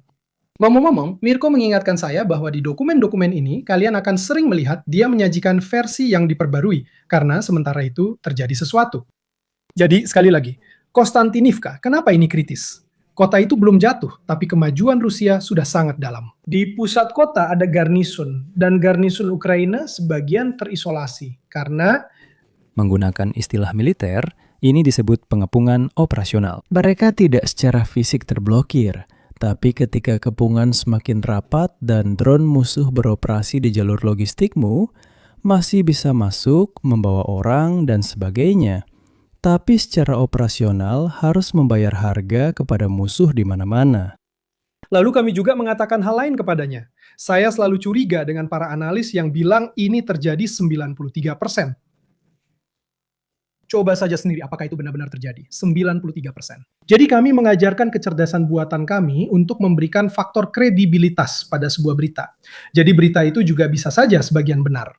Ngomong-ngomong, Mirko mengingatkan saya bahwa di dokumen-dokumen ini, kalian akan sering melihat dia menyajikan versi yang diperbarui, karena sementara itu terjadi sesuatu. Jadi, sekali lagi, Konstantinivka, kenapa ini kritis? Kota itu belum jatuh, tapi kemajuan Rusia sudah sangat dalam. Di pusat kota ada garnison, dan garnison Ukraina sebagian terisolasi, karena Menggunakan istilah militer, ini disebut pengepungan operasional. Mereka tidak secara fisik terblokir, tapi ketika kepungan semakin rapat dan drone musuh beroperasi di jalur logistikmu, masih bisa masuk, membawa orang, dan sebagainya. Tapi secara operasional harus membayar harga kepada musuh di mana-mana. lalu kami juga mengatakan hal lain kepadanya. Saya selalu curiga dengan para analis yang bilang ini terjadi 93%. Coba saja sendiri apakah itu benar-benar terjadi. 93%. Jadi kami mengajarkan kecerdasan buatan kami untuk memberikan faktor kredibilitas pada sebuah berita. Jadi berita itu juga bisa saja sebagian benar.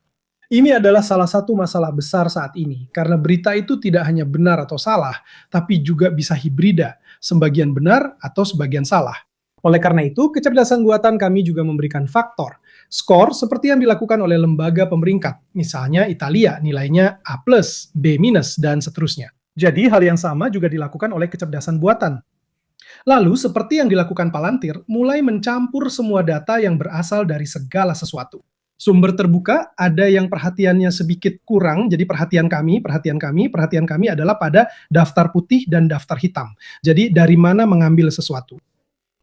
Ini adalah salah satu masalah besar saat ini, karena berita itu tidak hanya benar atau salah, tapi juga bisa hibrida, sebagian benar atau sebagian salah. Oleh karena itu, kecerdasan buatan kami juga memberikan faktor, skor seperti yang dilakukan oleh lembaga pemeringkat, misalnya Italia nilainya A+, B-, dan seterusnya. Jadi hal yang sama juga dilakukan oleh kecerdasan buatan. Lalu, seperti yang dilakukan Palantir, mulai mencampur semua data yang berasal dari segala sesuatu. Sumber terbuka, ada yang perhatiannya sedikit kurang, jadi perhatian kami adalah pada daftar putih dan daftar hitam. Jadi dari mana mengambil sesuatu.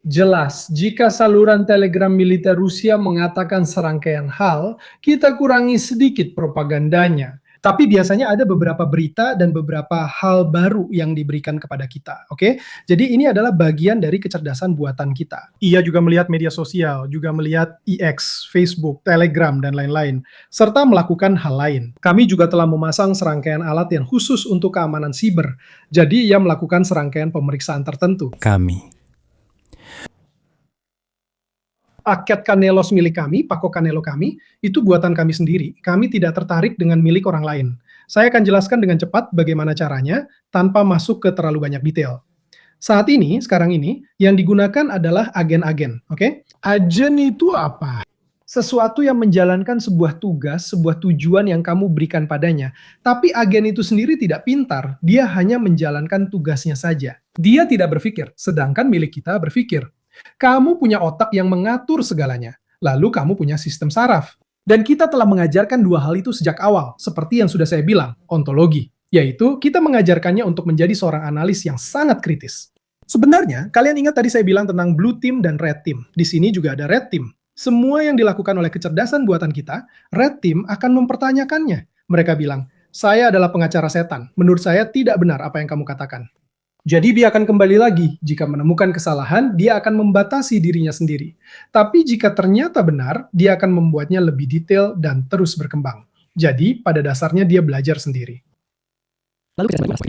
Jelas, jika saluran telegram militer Rusia mengatakan serangkaian hal, kita kurangi sedikit propagandanya. Tapi biasanya ada beberapa berita dan beberapa hal baru yang diberikan kepada kita, oke? Jadi ini adalah bagian dari kecerdasan buatan kita. Ia juga melihat media sosial, juga melihat X, Facebook, Telegram, dan lain-lain, serta melakukan hal lain. Kami juga telah memasang serangkaian alat yang khusus untuk keamanan siber. Jadi ia melakukan serangkaian pemeriksaan tertentu. Paket Kanelos milik kami, Paco Kanelo kami, itu buatan kami sendiri. Kami tidak tertarik dengan milik orang lain. Saya akan jelaskan dengan cepat bagaimana caranya, tanpa masuk ke terlalu banyak detail. Sekarang ini, yang digunakan adalah agen-agen, oke? Agen itu apa? Sesuatu yang menjalankan sebuah tugas, sebuah tujuan yang kamu berikan padanya. Tapi agen itu sendiri tidak pintar, dia hanya menjalankan tugasnya saja. Dia tidak berpikir, sedangkan milik kita berpikir. Kamu punya otak yang mengatur segalanya, lalu kamu punya sistem saraf. Dan kita telah mengajarkan dua hal itu sejak awal, seperti yang sudah saya bilang, ontologi. Yaitu, kita mengajarkannya untuk menjadi seorang analis yang sangat kritis. Sebenarnya, kalian ingat tadi saya bilang tentang blue team dan red team. Di sini juga ada red team. Semua yang dilakukan oleh kecerdasan buatan kita, red team akan mempertanyakannya. Mereka bilang, saya adalah pengacara setan. Menurut saya tidak benar apa yang kamu katakan. Jadi dia akan kembali lagi. Jika menemukan kesalahan, dia akan membatasi dirinya sendiri. Tapi jika ternyata benar, dia akan membuatnya lebih detail dan terus berkembang. Jadi, pada dasarnya dia belajar sendiri.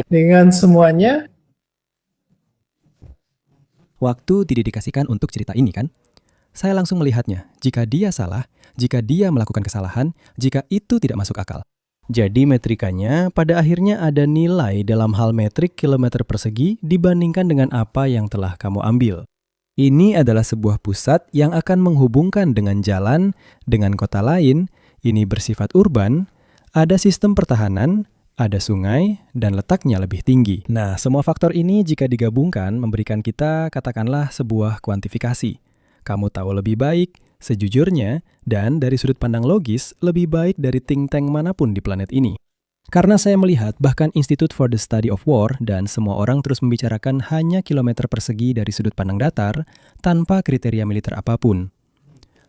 Dengan semuanya, Waktu didedikasikan untuk cerita ini kan? Saya langsung melihatnya, jika dia salah, jika dia melakukan kesalahan, jika itu tidak masuk akal. Jadi metrikanya pada akhirnya ada nilai dalam hal metrik kilometer persegi dibandingkan dengan apa yang telah kamu ambil. Ini adalah sebuah pusat yang akan menghubungkan dengan jalan, dengan kota lain, ini bersifat urban, ada sistem pertahanan, ada sungai, dan letaknya lebih tinggi. Nah, semua faktor ini jika digabungkan memberikan kita katakanlah sebuah kuantifikasi. Kamu tahu lebih baik, sejujurnya, dan dari sudut pandang logis, lebih baik dari think tank manapun di planet ini. Karena saya melihat bahkan Institute for the Study of War dan semua orang terus membicarakan hanya kilometer persegi dari sudut pandang datar, tanpa kriteria militer apapun.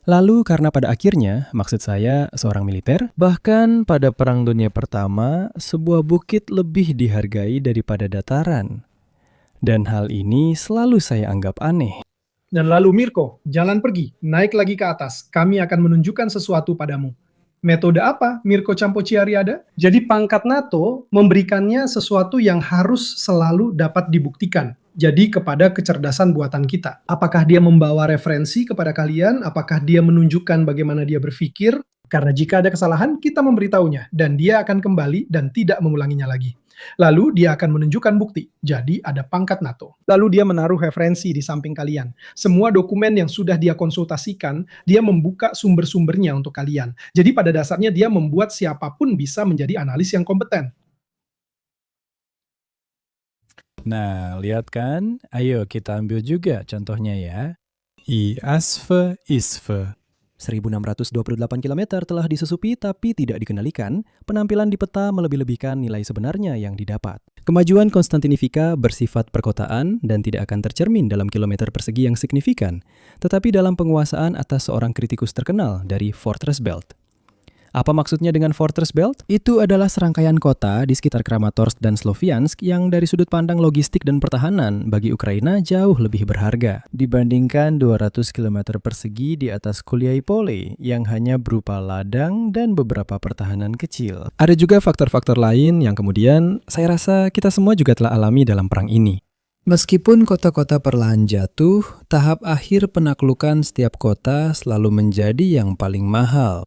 Lalu karena pada akhirnya, maksud saya seorang militer, bahkan pada Perang Dunia Pertama, sebuah bukit lebih dihargai daripada dataran. Dan hal ini selalu saya anggap aneh. dan lalu Mirko, jalan pergi, naik lagi ke atas. Kami akan menunjukkan sesuatu padamu. Metode apa Mirko Campochiari ada? Jadi pangkat NATO memberikannya sesuatu yang harus selalu dapat dibuktikan. Jadi kepada kecerdasan buatan kita. Apakah dia membawa referensi kepada kalian? Apakah dia menunjukkan bagaimana dia berpikir? Karena jika ada kesalahan, kita memberitahunya. Dan dia akan kembali dan tidak mengulanginya lagi. Lalu dia akan menunjukkan bukti. Jadi ada pangkat NATO. Lalu dia menaruh referensi di samping kalian. Semua dokumen yang sudah dia konsultasikan, dia membuka sumber-sumbernya untuk kalian. Jadi pada dasarnya dia membuat siapapun bisa menjadi analis yang kompeten. Nah, lihat kan? Ayo kita ambil juga contohnya ya. IASVE ISVE. 1628 km telah disusupi tapi tidak dikendalikan, penampilan di peta melebih-lebihkan nilai sebenarnya yang didapat. Kemajuan Konstantinivika bersifat perkotaan dan tidak akan tercermin dalam kilometer persegi yang signifikan, tetapi dalam penguasaan atas seorang kritikus terkenal dari Fortress Belt. Apa maksudnya dengan Fortress Belt? Itu adalah serangkaian kota di sekitar Kramatorsk dan Sloviansk yang dari sudut pandang logistik dan pertahanan bagi Ukraina jauh lebih berharga dibandingkan 200 km persegi di atas Kuliai Pole yang hanya berupa ladang dan beberapa pertahanan kecil. Ada juga faktor-faktor lain yang kemudian saya rasa kita semua juga telah alami dalam perang ini. Meskipun kota-kota perlahan jatuh, tahap akhir penaklukan setiap kota selalu menjadi yang paling mahal.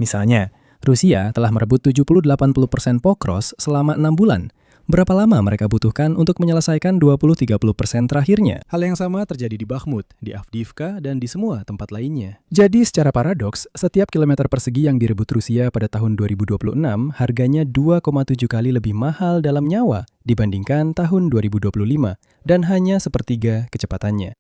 Misalnya, Rusia telah merebut 70-80% Pokros selama 6 bulan. Berapa lama mereka butuhkan untuk menyelesaikan 20-30% terakhirnya? Hal yang sama terjadi di Bakhmut, di Avdiivka, dan di semua tempat lainnya. Jadi secara paradoks, setiap kilometer persegi yang direbut Rusia pada tahun 2026 harganya 2,7 kali lebih mahal dalam nyawa dibandingkan tahun 2025, dan hanya sepertiga kecepatannya.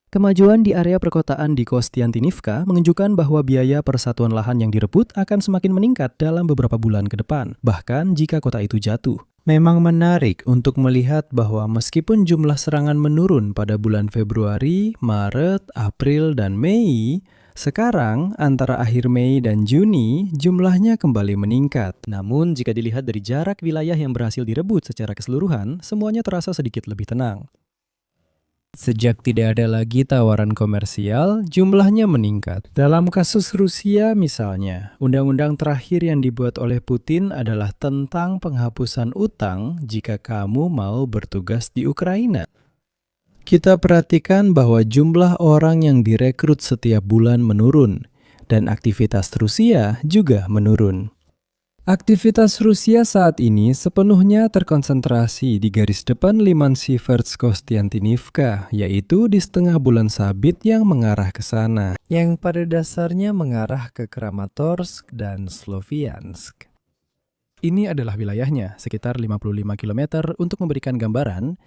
Kemajuan di area perkotaan di Kostiantinivka menunjukkan bahwa biaya persatuan lahan yang direbut akan semakin meningkat dalam beberapa bulan ke depan, bahkan jika kota itu jatuh. Memang menarik untuk melihat bahwa meskipun jumlah serangan menurun pada bulan Februari, Maret, April, dan Mei, sekarang antara akhir Mei dan Juni jumlahnya kembali meningkat. Namun jika dilihat dari jarak wilayah yang berhasil direbut secara keseluruhan, semuanya terasa sedikit lebih tenang. Sejak tidak ada lagi tawaran komersial, jumlahnya meningkat. Dalam kasus Rusia misalnya, undang-undang terakhir yang dibuat oleh Putin adalah tentang penghapusan utang jika kamu mau bertugas di Ukraina. Kita perhatikan bahwa jumlah orang yang direkrut setiap bulan menurun, dan aktivitas Rusia juga menurun. Aktivitas Rusia saat ini sepenuhnya terkonsentrasi di garis depan Liman Sieverts Kostiantynivka, yaitu di setengah bulan sabit yang mengarah ke sana, yang pada dasarnya mengarah ke Kramatorsk dan Sloviansk. Ini adalah wilayahnya, sekitar 55 km untuk memberikan gambaran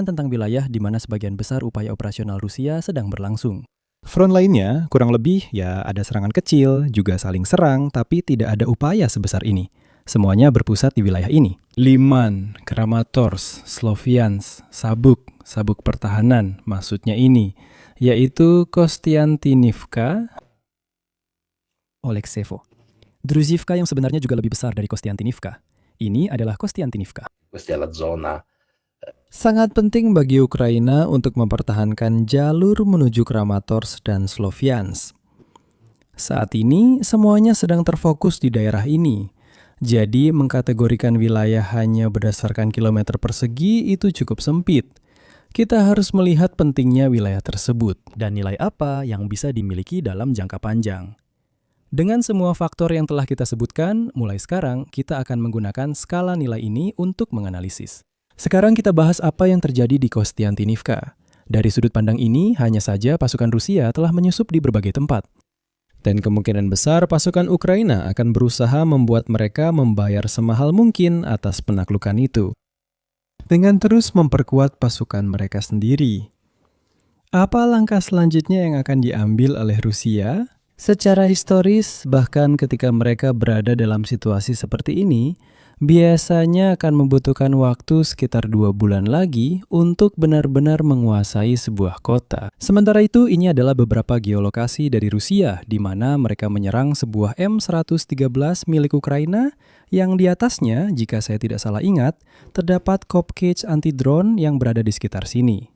tentang wilayah di mana sebagian besar upaya operasional Rusia sedang berlangsung. Front lainnya kurang lebih ya ada serangan kecil, juga saling serang, tapi tidak ada upaya sebesar ini. Semuanya berpusat di wilayah ini. Liman, Kramatorsk, Sloviansk, sabuk pertahanan, maksudnya ini, yaitu Kostiantynivka, Oleksevo. Druzhivka yang sebenarnya juga lebih besar dari Kostiantynivka. Ini adalah Kostiantynivka. Questa è la zona Sangat penting bagi Ukraina untuk mempertahankan jalur menuju Kramatorsk dan Sloviansk. Saat ini, semuanya sedang terfokus di daerah ini. Jadi, mengkategorikan wilayah hanya berdasarkan kilometer persegi itu cukup sempit. Kita harus melihat pentingnya wilayah tersebut dan nilai apa yang bisa dimiliki dalam jangka panjang. Dengan semua faktor yang telah kita sebutkan, mulai sekarang kita akan menggunakan skala nilai ini untuk menganalisis. Sekarang kita bahas apa yang terjadi di Kostiantynivka. Dari sudut pandang ini, hanya saja pasukan Rusia telah menyusup di berbagai tempat. Dan kemungkinan besar pasukan Ukraina akan berusaha membuat mereka membayar semahal mungkin atas penaklukan itu, dengan terus memperkuat pasukan mereka sendiri. Apa langkah selanjutnya yang akan diambil oleh Rusia? Secara historis, bahkan ketika mereka berada dalam situasi seperti ini, biasanya akan membutuhkan waktu sekitar 2 bulan lagi untuk benar-benar menguasai sebuah kota. Sementara itu, ini adalah beberapa geolokasi dari Rusia, di mana mereka menyerang sebuah M113 milik Ukraina, yang di atasnya, jika saya tidak salah ingat, terdapat Kopkech anti-drone yang berada di sekitar sini.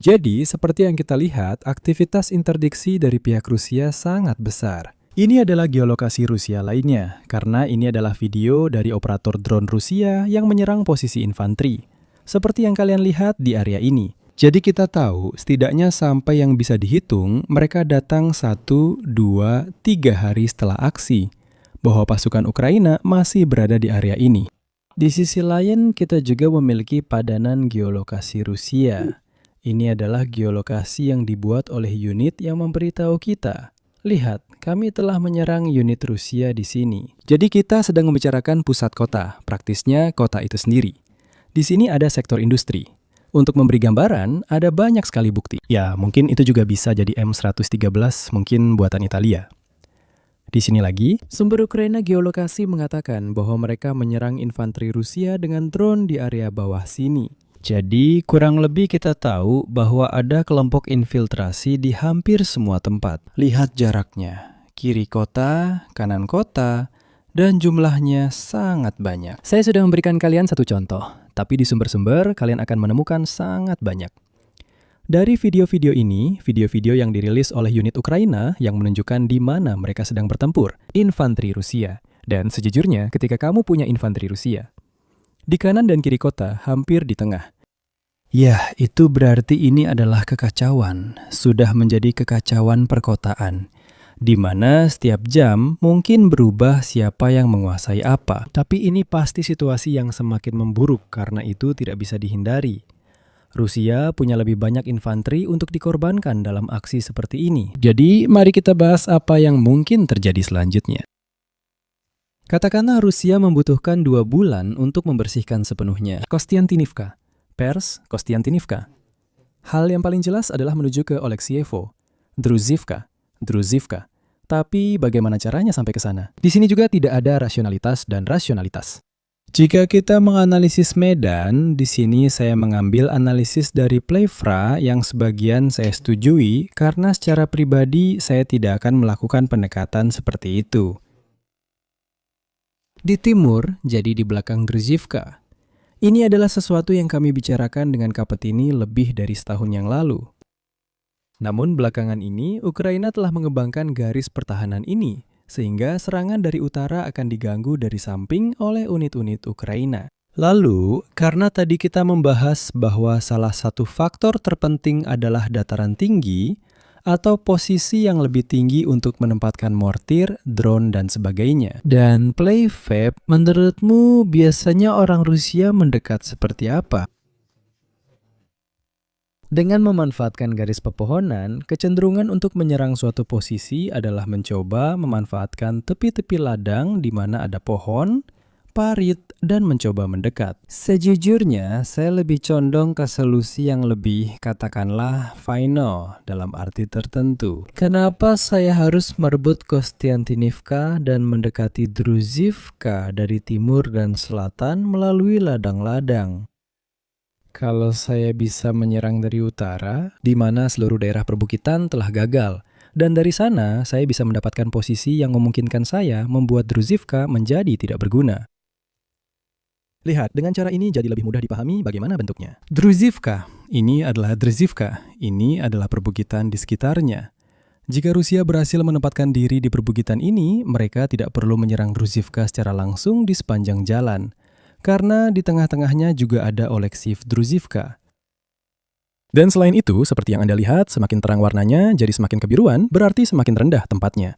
Jadi, seperti yang kita lihat, aktivitas interdiksi dari pihak Rusia sangat besar. Ini adalah geolokasi Rusia lainnya, karena ini adalah video dari operator drone Rusia yang menyerang posisi infanteri, seperti yang kalian lihat di area ini. Jadi kita tahu, setidaknya sampai yang bisa dihitung, mereka datang 1, 2, 3 hari setelah aksi, bahwa pasukan Ukraina masih berada di area ini. Di sisi lain, kita juga memiliki padanan geolokasi Rusia. Ini adalah geolokasi yang dibuat oleh unit yang memberitahu kita. Lihat, kami telah menyerang unit Rusia di sini. Jadi kita sedang membicarakan pusat kota, praktisnya kota itu sendiri. Di sini ada sektor industri. Untuk memberi gambaran, ada banyak sekali bukti. Ya, mungkin itu juga bisa jadi M113, mungkin buatan Italia. Di sini lagi, sumber Ukraina geolokasi mengatakan bahwa mereka menyerang infanteri Rusia dengan drone di area bawah sini. Jadi, kurang lebih kita tahu bahwa ada kelompok infiltrasi di hampir semua tempat. Lihat jaraknya, kiri kota, kanan kota, dan jumlahnya sangat banyak. Saya sudah memberikan kalian satu contoh, tapi di sumber-sumber kalian akan menemukan sangat banyak. Dari video-video ini, video-video yang dirilis oleh unit Ukraina yang menunjukkan di mana mereka sedang bertempur, infanteri Rusia. Dan sejujurnya, ketika kamu punya infanteri Rusia, di kanan dan kiri kota, hampir di tengah. Ya, itu berarti ini adalah kekacauan, sudah menjadi kekacauan perkotaan, di mana setiap jam mungkin berubah siapa yang menguasai apa. Tapi ini pasti situasi yang semakin memburuk karena itu tidak bisa dihindari. Rusia punya lebih banyak infanteri untuk dikorbankan dalam aksi seperti ini. Jadi, mari kita bahas apa yang mungkin terjadi selanjutnya. Katakanlah Rusia membutuhkan 2 bulan untuk membersihkan sepenuhnya Kostiantynivka, Pers, Kostiantynivka. Hal yang paling jelas adalah menuju ke Oleksevo, Druzhivka. Tapi bagaimana caranya sampai ke sana? Di sini juga tidak ada rasionalitas dan rasionalitas. Jika kita menganalisis medan, di sini saya mengambil analisis dari Plevra yang sebagian saya setujui karena secara pribadi saya tidak akan melakukan pendekatan seperti itu. Di timur, jadi di belakang Druzhivka. Ini adalah sesuatu yang kami bicarakan dengan Kapetini lebih dari setahun yang lalu. Namun belakangan ini, Ukraina telah mengembangkan garis pertahanan ini, sehingga serangan dari utara akan diganggu dari samping oleh unit-unit Ukraina. Lalu, karena tadi kita membahas bahwa salah satu faktor terpenting adalah dataran tinggi, atau posisi yang lebih tinggi untuk menempatkan mortir, drone, dan sebagainya. Dan PlayFab, menurutmu biasanya orang Rusia mendekat seperti apa? Dengan memanfaatkan garis pepohonan, kecenderungan untuk menyerang suatu posisi adalah mencoba memanfaatkan tepi-tepi ladang di mana ada pohon, parit, dan mencoba mendekat. Sejujurnya, saya lebih condong ke solusi yang lebih, katakanlah, final dalam arti tertentu. Kenapa saya harus merebut Kostiantynivka dan mendekati Druzhivka dari timur dan selatan melalui ladang-ladang? Kalau saya bisa menyerang dari utara, di mana seluruh daerah perbukitan telah gagal, dan dari sana saya bisa mendapatkan posisi yang memungkinkan saya membuat Druzhivka menjadi tidak berguna. Lihat, dengan cara ini jadi lebih mudah dipahami bagaimana bentuknya. Druzhivka, ini adalah perbukitan di sekitarnya. Jika Rusia berhasil menempatkan diri di perbukitan ini, mereka tidak perlu menyerang Druzhivka secara langsung di sepanjang jalan, karena di tengah-tengahnya juga ada Oleksiy Druzhivka. Dan selain itu, seperti yang Anda lihat, semakin terang warnanya jadi semakin kebiruan, berarti semakin rendah tempatnya.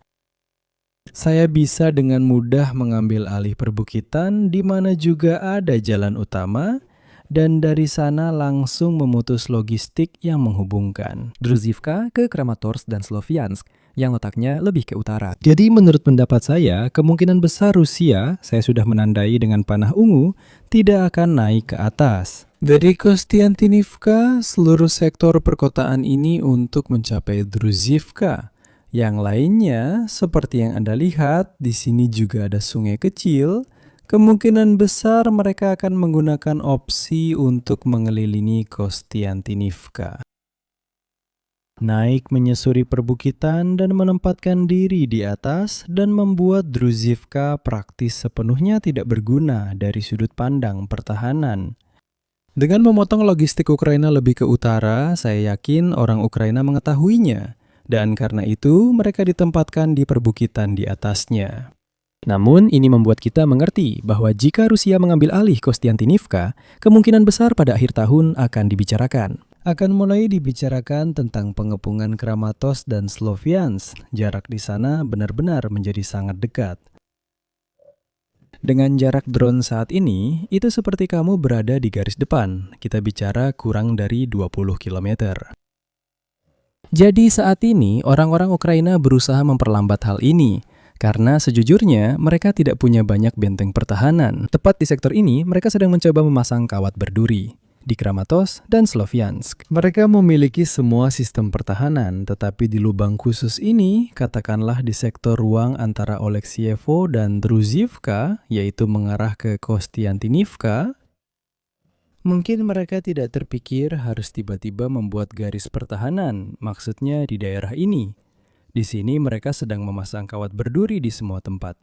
Saya bisa dengan mudah mengambil alih perbukitan di mana juga ada jalan utama, dan dari sana langsung memutus logistik yang menghubungkan Druzhivka ke Kramatorsk dan Sloviansk yang letaknya lebih ke utara. Jadi menurut pendapat saya, kemungkinan besar Rusia, saya sudah menandai dengan panah ungu, tidak akan naik ke atas. Dari Kostiantynivka, seluruh sektor perkotaan ini untuk mencapai Druzhivka. Yang lainnya, seperti yang Anda lihat, di sini juga ada sungai kecil. Kemungkinan besar mereka akan menggunakan opsi untuk mengelilingi Kostiantynivka. Naik menyusuri perbukitan dan menempatkan diri di atas dan membuat Druzhivka praktis sepenuhnya tidak berguna dari sudut pandang pertahanan. Dengan memotong logistik Ukraina lebih ke utara, saya yakin orang Ukraina mengetahuinya. Dan karena itu, mereka ditempatkan di perbukitan di atasnya. Namun, ini membuat kita mengerti bahwa jika Rusia mengambil alih Kostiantynivka, kemungkinan besar pada akhir tahun akan dibicarakan. Akan mulai dibicarakan tentang pengepungan Kramatorsk dan Sloviansk. Jarak di sana benar-benar menjadi sangat dekat. Dengan jarak drone saat ini, itu seperti kamu berada di garis depan. Kita bicara kurang dari 20 km. Jadi saat ini, orang-orang Ukraina berusaha memperlambat hal ini, karena sejujurnya mereka tidak punya banyak benteng pertahanan. Tepat di sektor ini, mereka sedang mencoba memasang kawat berduri di Kramatorsk dan Sloviansk. Mereka memiliki semua sistem pertahanan, tetapi di lubang khusus ini, katakanlah di sektor ruang antara Oleksievo dan Druzhivka, yaitu mengarah ke Kostiantynivka, mungkin mereka tidak terpikir harus tiba-tiba membuat garis pertahanan, maksudnya di daerah ini. Di sini mereka sedang memasang kawat berduri di semua tempat.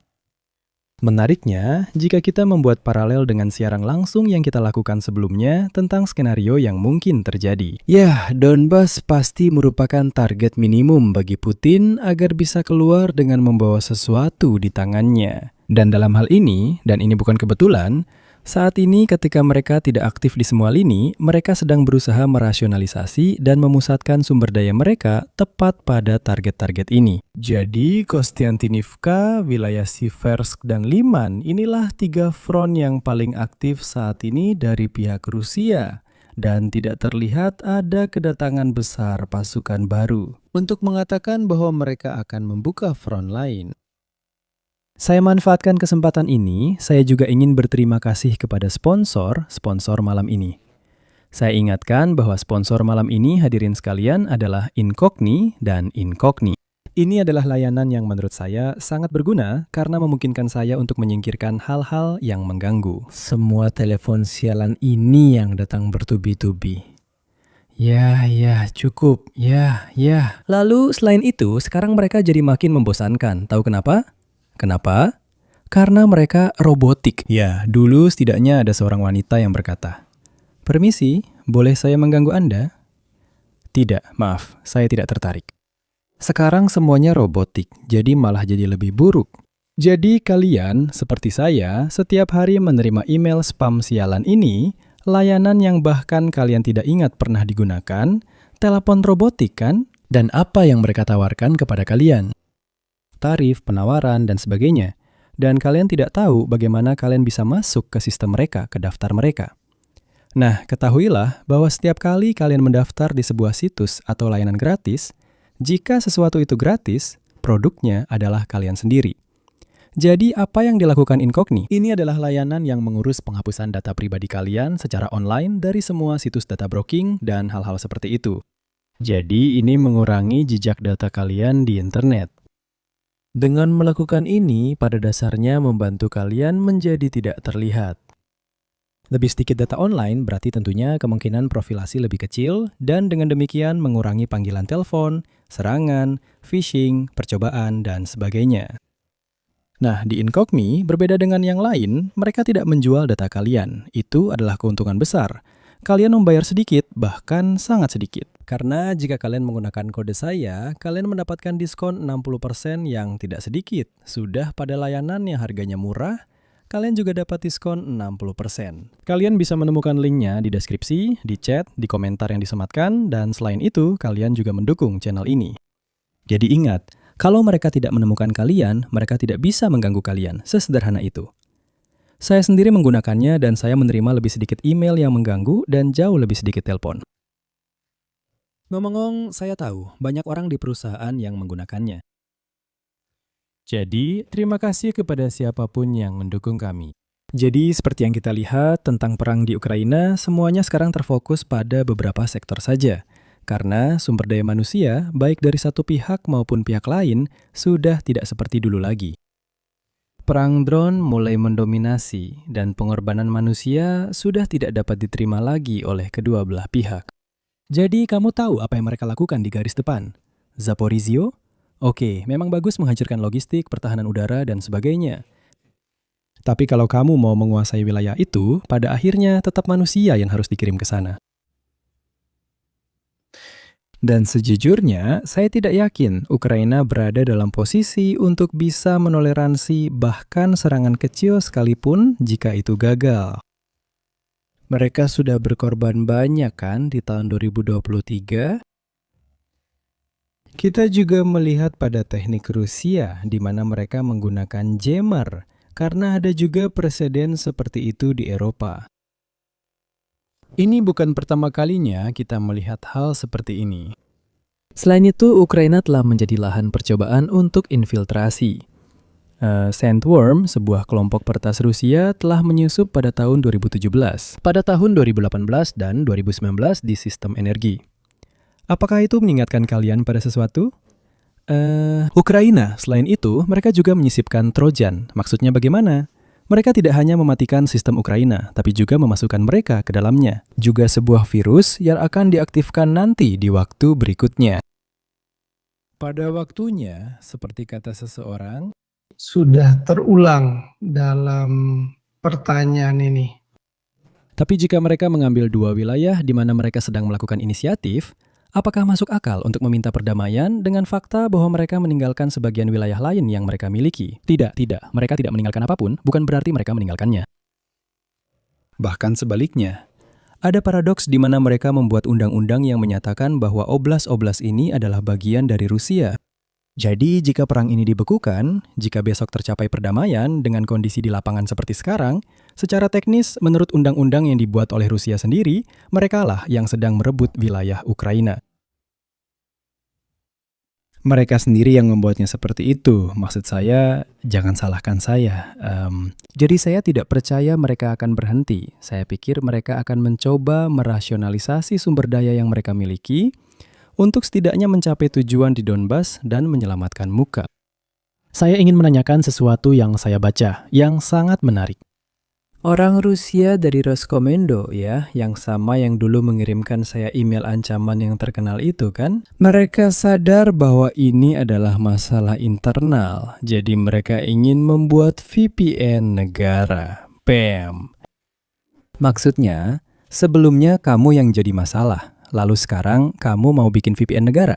Menariknya, jika kita membuat paralel dengan siaran langsung yang kita lakukan sebelumnya tentang skenario yang mungkin terjadi. Ya, Donbas pasti merupakan target minimum bagi Putin agar bisa keluar dengan membawa sesuatu di tangannya. Dan dalam hal ini, dan ini bukan kebetulan, saat ini ketika mereka tidak aktif di semua lini, mereka sedang berusaha merasionalisasi dan memusatkan sumber daya mereka tepat pada target-target ini. Jadi Kostiantynivka, wilayah Siversk, dan Liman inilah 3 front yang paling aktif saat ini dari pihak Rusia. Dan tidak terlihat ada kedatangan besar pasukan baru untuk mengatakan bahwa mereka akan membuka front lain. Saya manfaatkan kesempatan ini, saya juga ingin berterima kasih kepada sponsor malam ini. Saya ingatkan bahwa sponsor malam ini hadirin sekalian adalah Incogni dan Incogni. Ini adalah layanan yang menurut saya sangat berguna karena memungkinkan saya untuk menyingkirkan hal-hal yang mengganggu. Semua telepon sialan ini yang datang bertubi-tubi. Ya, cukup. Ya. Lalu selain itu, sekarang mereka jadi makin membosankan. Tahu kenapa? Kenapa? Karena mereka robotik. Ya, dulu setidaknya ada seorang wanita yang berkata, "Permisi, boleh saya mengganggu Anda?" Tidak, maaf, saya tidak tertarik. Sekarang semuanya robotik, jadi malah jadi lebih buruk. Jadi kalian, seperti saya, setiap hari menerima email spam sialan ini, layanan yang bahkan kalian tidak ingat pernah digunakan, telepon robotik kan? Dan apa yang mereka tawarkan kepada kalian? Tarif, penawaran, dan sebagainya. Dan kalian tidak tahu bagaimana kalian bisa masuk ke sistem mereka, ke daftar mereka. Nah, ketahuilah bahwa setiap kali kalian mendaftar di sebuah situs atau layanan gratis, jika sesuatu itu gratis, produknya adalah kalian sendiri. Jadi, apa yang dilakukan Incogni? Ini adalah layanan yang mengurus penghapusan data pribadi kalian secara online dari semua situs data broking dan hal-hal seperti itu. Jadi, ini mengurangi jejak data kalian di internet. Dengan melakukan ini, pada dasarnya membantu kalian menjadi tidak terlihat. Lebih sedikit data online berarti tentunya kemungkinan profilasi lebih kecil dan dengan demikian mengurangi panggilan telepon, serangan, phishing, percobaan, dan sebagainya. Nah, di Incogni, berbeda dengan yang lain, mereka tidak menjual data kalian. Itu adalah keuntungan besar. Kalian membayar sedikit, bahkan sangat sedikit. Karena jika kalian menggunakan kode saya, kalian mendapatkan diskon 60% yang tidak sedikit. Sudah pada layanan yang harganya murah, kalian juga dapat diskon 60%. Kalian bisa menemukan linknya di deskripsi, di chat, di komentar yang disematkan, dan selain itu, kalian juga mendukung channel ini. Jadi ingat, kalau mereka tidak menemukan kalian, mereka tidak bisa mengganggu kalian. Sesederhana itu. Saya sendiri menggunakannya dan saya menerima lebih sedikit email yang mengganggu dan jauh lebih sedikit telepon. Ngomong-ngomong, saya tahu banyak orang di perusahaan yang menggunakannya. Jadi, terima kasih kepada siapapun yang mendukung kami. Jadi, seperti yang kita lihat tentang perang di Ukraina, semuanya sekarang terfokus pada beberapa sektor saja. Karena sumber daya manusia, baik dari satu pihak maupun pihak lain, sudah tidak seperti dulu lagi. Perang drone mulai mendominasi, dan pengorbanan manusia sudah tidak dapat diterima lagi oleh kedua belah pihak. Jadi, kamu tahu apa yang mereka lakukan di garis depan? Zaporizhia? Oke, memang bagus menghancurkan logistik, pertahanan udara, dan sebagainya. Tapi kalau kamu mau menguasai wilayah itu, pada akhirnya tetap manusia yang harus dikirim ke sana. Dan sejujurnya, saya tidak yakin Ukraina berada dalam posisi untuk bisa menoleransi bahkan serangan kecil sekalipun jika itu gagal. Mereka sudah berkorban banyak kan di tahun 2023? Kita juga melihat pada teknik Rusia di mana mereka menggunakan jammer karena ada juga preseden seperti itu di Eropa. Ini bukan pertama kalinya kita melihat hal seperti ini. Selain itu, Ukraina telah menjadi lahan percobaan untuk infiltrasi. Sandworm, sebuah kelompok peretas Rusia, telah menyusup pada tahun 2017, pada tahun 2018 dan 2019 di sistem energi. Apakah itu mengingatkan kalian pada sesuatu? Ukraina, selain itu, mereka juga menyisipkan Trojan. Maksudnya bagaimana? Mereka tidak hanya mematikan sistem Ukraina, tapi juga memasukkan mereka ke dalamnya. Juga sebuah virus yang akan diaktifkan nanti di waktu berikutnya. Pada waktunya, seperti kata seseorang, Sudah terulang dalam pertanyaan ini. tapi jika mereka mengambil dua wilayah di mana mereka sedang melakukan inisiatif, apakah masuk akal untuk meminta perdamaian dengan fakta bahwa mereka meninggalkan sebagian wilayah lain yang mereka miliki? Tidak. Mereka tidak meninggalkan apapun, bukan berarti mereka meninggalkannya. Bahkan sebaliknya, ada paradoks di mana mereka membuat undang-undang yang menyatakan bahwa oblast-oblast ini adalah bagian dari Rusia. Jadi, jika perang ini dibekukan, jika besok tercapai perdamaian dengan kondisi di lapangan seperti sekarang, secara teknis, menurut undang-undang yang dibuat oleh Rusia sendiri, merekalah yang sedang merebut wilayah Ukraina. Mereka sendiri yang membuatnya seperti itu. Maksud saya, jangan salahkan saya. Jadi saya tidak percaya mereka akan berhenti. Saya pikir mereka akan mencoba merasionalisasi sumber daya yang mereka miliki, untuk setidaknya mencapai tujuan di Donbas dan menyelamatkan muka. Saya ingin menanyakan sesuatu yang saya baca, yang sangat menarik. Orang Rusia dari Roskomendo ya, yang sama yang dulu mengirimkan saya email ancaman yang terkenal itu kan, mereka sadar bahwa ini adalah masalah internal, jadi mereka ingin membuat VPN negara. Bam! Maksudnya, sebelumnya kamu yang jadi masalah. Lalu sekarang kamu mau bikin VPN negara.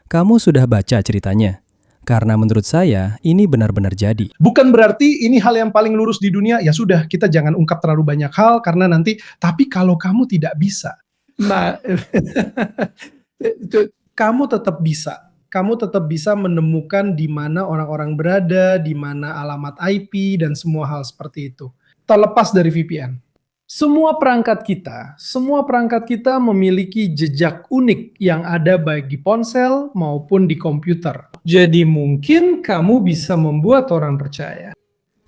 Kamu sudah baca ceritanya. Karena menurut saya, ini benar-benar jadi. Bukan berarti ini hal yang paling lurus di dunia, ya sudah, kita jangan ungkap terlalu banyak hal, karena nanti, tapi kalau kamu tidak bisa. Nah, kamu tetap bisa. Kamu tetap bisa menemukan di mana orang-orang berada, di mana alamat IP, dan semua hal seperti itu. Terlepas dari VPN. Semua perangkat kita memiliki jejak unik yang ada baik di ponsel maupun di komputer. Jadi mungkin kamu bisa membuat orang percaya.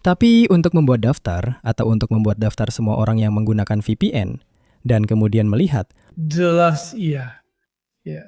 Tapi untuk membuat daftar atau untuk membuat daftar semua orang yang menggunakan VPN dan kemudian melihat, Jelas iya. Ya.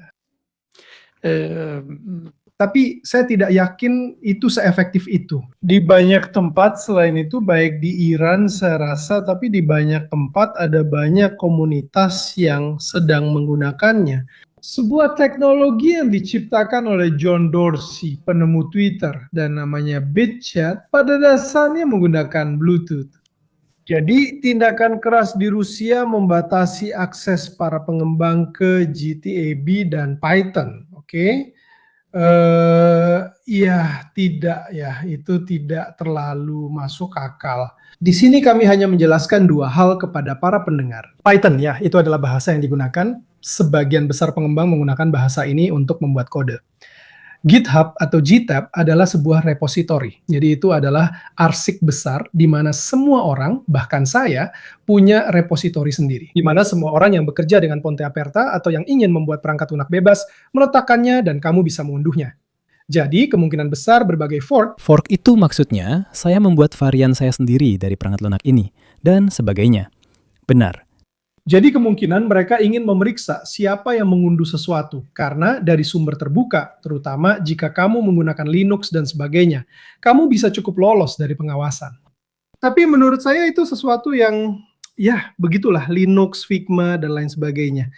Tapi saya tidak yakin itu seefektif itu. Di banyak tempat selain itu, baik di Iran saya rasa, tapi di banyak tempat ada banyak komunitas yang sedang menggunakannya. Sebuah teknologi yang diciptakan oleh John Dorsey, penemu Twitter, dan namanya BitChat, pada dasarnya menggunakan Bluetooth. Jadi tindakan keras di Rusia membatasi akses para pengembang ke GTA B dan Python, oke? Itu tidak terlalu masuk akal. Di sini kami hanya menjelaskan dua hal kepada para pendengar. Python ya, itu adalah bahasa yang digunakan. Sebagian besar pengembang menggunakan bahasa ini untuk membuat kode. GitHub atau GitHub adalah sebuah repositori. Jadi itu adalah arsip besar di mana semua orang, bahkan saya, punya repositori sendiri. Di mana semua orang yang bekerja dengan Ponte Aperta atau yang ingin membuat perangkat lunak bebas, meletakkannya dan kamu bisa mengunduhnya. Jadi kemungkinan besar berbagai fork itu maksudnya saya membuat varian saya sendiri dari perangkat lunak ini, dan sebagainya. Benar. Jadi kemungkinan mereka ingin memeriksa siapa yang mengunduh sesuatu, karena dari sumber terbuka, terutama jika kamu menggunakan Linux dan sebagainya, kamu bisa cukup lolos dari pengawasan. Tapi menurut saya itu sesuatu yang, ya begitulah, Linux, Figma, dan lain sebagainya.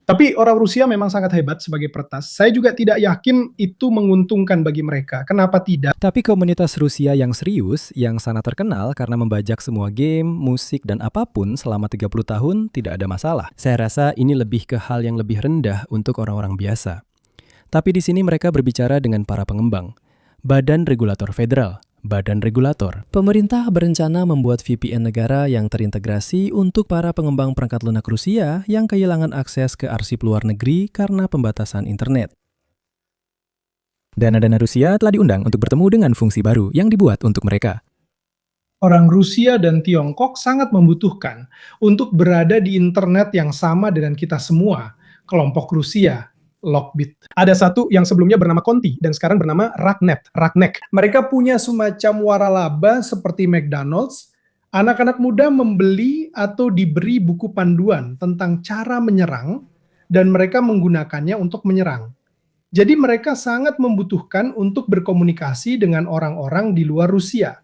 Tapi orang Rusia memang sangat hebat sebagai peretas. Saya juga tidak yakin itu menguntungkan bagi mereka. Kenapa tidak? Tapi komunitas Rusia yang serius, yang sangat terkenal karena membajak semua game, musik, dan apapun selama 30 tahun tidak ada masalah. Saya rasa ini lebih ke hal yang lebih rendah untuk orang-orang biasa. Tapi di sini mereka berbicara dengan para pengembang. Badan Regulator Federal. Badan Regulator. Pemerintah berencana membuat VPN negara yang terintegrasi untuk para pengembang perangkat lunak Rusia yang kehilangan akses ke arsip luar negeri karena pembatasan internet. Dana-dana Rusia telah diundang untuk bertemu dengan fungsi baru yang dibuat untuk mereka. Orang Rusia dan Tiongkok sangat membutuhkan untuk berada di internet yang sama dengan kita semua. Kelompok Rusia, Lockbit. Ada satu yang sebelumnya bernama Conti dan sekarang bernama Raknek. Mereka punya semacam waralaba seperti McDonald's. Anak-anak muda membeli atau diberi buku panduan tentang cara menyerang dan mereka menggunakannya untuk menyerang. Jadi mereka sangat membutuhkan untuk berkomunikasi dengan orang-orang di luar Rusia.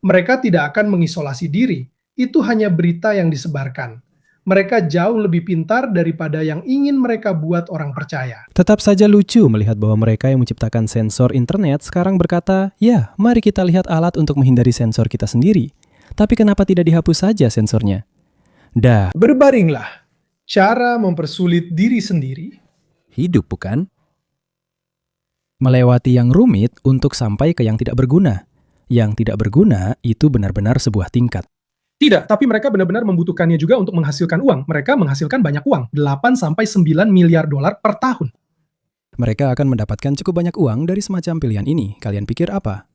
Mereka tidak akan mengisolasi diri. Itu hanya berita yang disebarkan. Mereka jauh lebih pintar daripada yang ingin mereka buat orang percaya. Tetap saja lucu melihat bahwa mereka yang menciptakan sensor internet sekarang berkata, ya, mari kita lihat alat untuk menghindari sensor kita sendiri. Tapi kenapa tidak dihapus saja sensornya? Berbaringlah. Cara mempersulit diri sendiri. Hidup, bukan? Melewati yang rumit untuk sampai ke yang tidak berguna. Yang tidak berguna itu benar-benar sebuah tingkat. Tidak, tapi mereka benar-benar membutuhkannya juga untuk menghasilkan uang. Mereka menghasilkan banyak uang, 8-9 miliar dolar per tahun. Mereka akan mendapatkan cukup banyak uang dari semacam pilihan ini. Kalian pikir apa?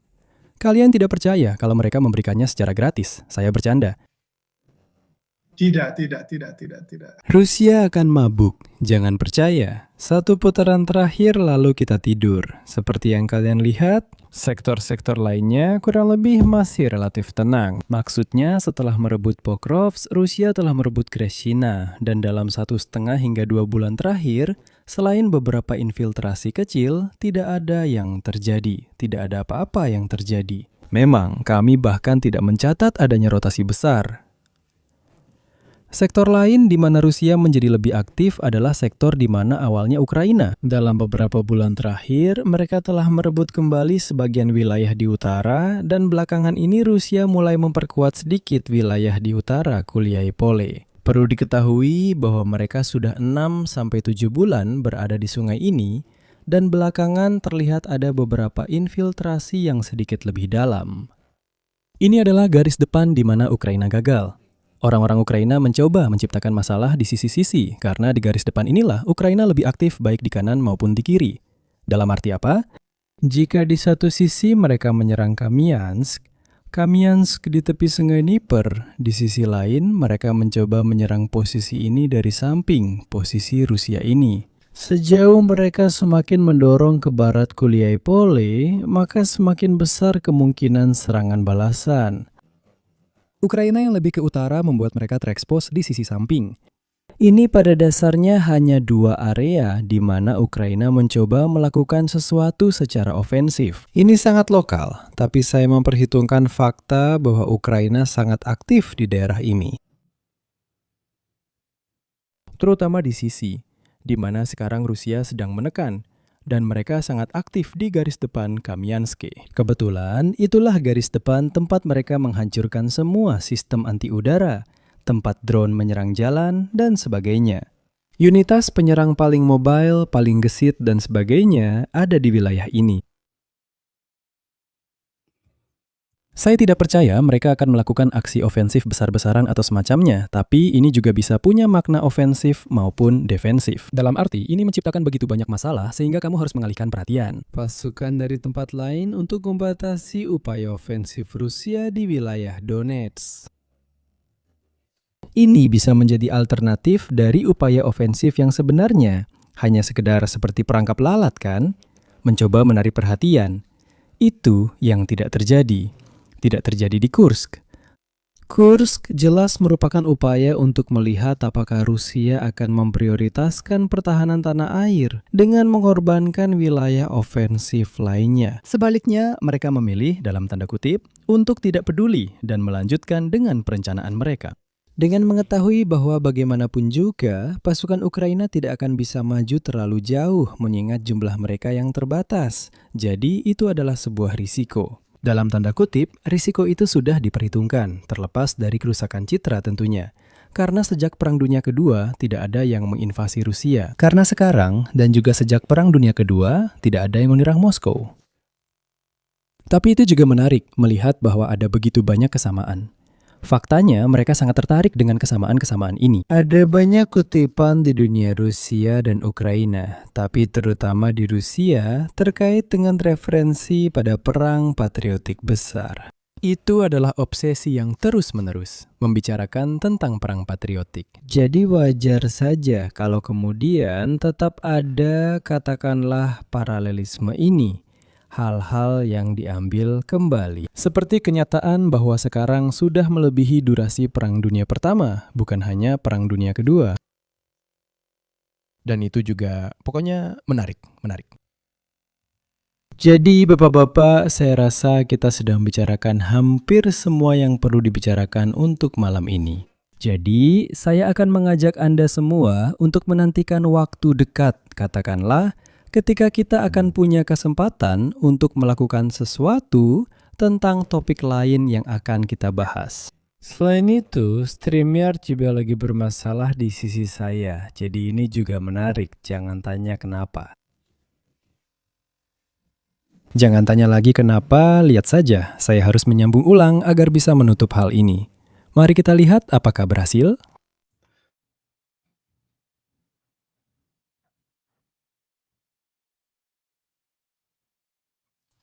Kalian tidak percaya kalau mereka memberikannya secara gratis. Saya bercanda. Tidak. Rusia akan mabuk. Jangan percaya. Satu putaran terakhir lalu kita tidur. Seperti yang kalian lihat, sektor-sektor lainnya kurang lebih masih relatif tenang. Maksudnya setelah merebut Pokrovsk, Rusia telah merebut Greshina. Dan dalam 1,5 hingga 2 bulan terakhir, selain beberapa infiltrasi kecil, tidak ada yang terjadi. Tidak ada apa-apa yang terjadi. Memang, kami bahkan tidak mencatat adanya rotasi besar. Sektor lain di mana Rusia menjadi lebih aktif adalah sektor di mana awalnya Ukraina. Dalam beberapa bulan terakhir, mereka telah merebut kembali sebagian wilayah di utara, dan belakangan ini Rusia mulai memperkuat sedikit wilayah di utara Kuliai Pole. Perlu diketahui bahwa mereka sudah 6-7 bulan berada di sungai ini, dan belakangan terlihat ada beberapa infiltrasi yang sedikit lebih dalam. Ini adalah garis depan di mana Ukraina gagal. Orang-orang Ukraina mencoba menciptakan masalah di sisi-sisi karena di garis depan inilah Ukraina lebih aktif baik di kanan maupun di kiri. Dalam arti apa? Jika di satu sisi mereka menyerang Kamiansk di tepi sungai Dnieper, di sisi lain mereka mencoba menyerang posisi ini dari samping posisi Rusia ini. Sejauh mereka semakin mendorong ke barat Kuliai-Pole, maka semakin besar kemungkinan serangan balasan. Ukraina yang lebih ke utara membuat mereka terekspos di sisi samping. Ini pada dasarnya hanya dua area di mana Ukraina mencoba melakukan sesuatu secara ofensif. Ini sangat lokal, tapi saya memperhitungkan fakta bahwa Ukraina sangat aktif di daerah ini. Terutama di sisi, di mana sekarang Rusia sedang menekan, dan mereka sangat aktif di garis depan Kamiansk. Kebetulan, itulah garis depan tempat mereka menghancurkan semua sistem anti-udara, tempat drone menyerang jalan, dan sebagainya. Unitas penyerang paling mobile, paling gesit, dan sebagainya ada di wilayah ini. Saya tidak percaya mereka akan melakukan aksi ofensif besar-besaran atau semacamnya, tapi ini juga bisa punya makna ofensif maupun defensif. Dalam arti, ini menciptakan begitu banyak masalah sehingga kamu harus mengalihkan perhatian. Pasukan dari tempat lain untuk membatasi upaya ofensif Rusia di wilayah Donetsk. Ini bisa menjadi alternatif dari upaya ofensif yang sebenarnya hanya sekedar seperti perangkap lalat kan? Mencoba menarik perhatian. Itu yang tidak terjadi. Tidak terjadi di Kursk. Kursk jelas merupakan upaya untuk melihat apakah Rusia akan memprioritaskan pertahanan tanah air dengan mengorbankan wilayah ofensif lainnya. Sebaliknya, mereka memilih, dalam tanda kutip, untuk tidak peduli dan melanjutkan dengan perencanaan mereka. Dengan mengetahui bahwa bagaimanapun juga, pasukan Ukraina tidak akan bisa maju terlalu jauh mengingat jumlah mereka yang terbatas. Jadi itu adalah sebuah risiko. Dalam tanda kutip, risiko itu sudah diperhitungkan, terlepas dari kerusakan citra tentunya. Karena sejak Perang Dunia Kedua, tidak ada yang menginvasi Rusia. Karena sekarang, dan juga sejak Perang Dunia Kedua, tidak ada yang menyerang Moskow. Tapi itu juga menarik melihat bahwa ada begitu banyak kesamaan. Faktanya, mereka sangat tertarik dengan kesamaan-kesamaan ini. Ada banyak kutipan di dunia Rusia dan Ukraina, tapi terutama di Rusia terkait dengan referensi pada perang patriotik besar. Itu adalah obsesi yang terus-menerus membicarakan tentang perang patriotik. Jadi wajar saja kalau kemudian tetap ada, katakanlah, paralelisme ini. Hal-hal yang diambil kembali. Seperti kenyataan bahwa sekarang sudah melebihi durasi Perang Dunia Pertama, bukan hanya Perang Dunia Kedua. Dan itu juga pokoknya menarik. Jadi bapak-bapak, saya rasa kita sudah membicarakan hampir semua yang perlu dibicarakan untuk malam ini. Jadi, saya akan mengajak Anda semua untuk menantikan waktu dekat, katakanlah, ketika kita akan punya kesempatan untuk melakukan sesuatu tentang topik lain yang akan kita bahas. Selain itu, StreamYard juga lagi bermasalah di sisi saya, jadi ini juga menarik, jangan tanya kenapa. Jangan tanya lagi kenapa, lihat saja, saya harus menyambung ulang agar bisa menutup hal ini. Mari kita lihat apakah berhasil.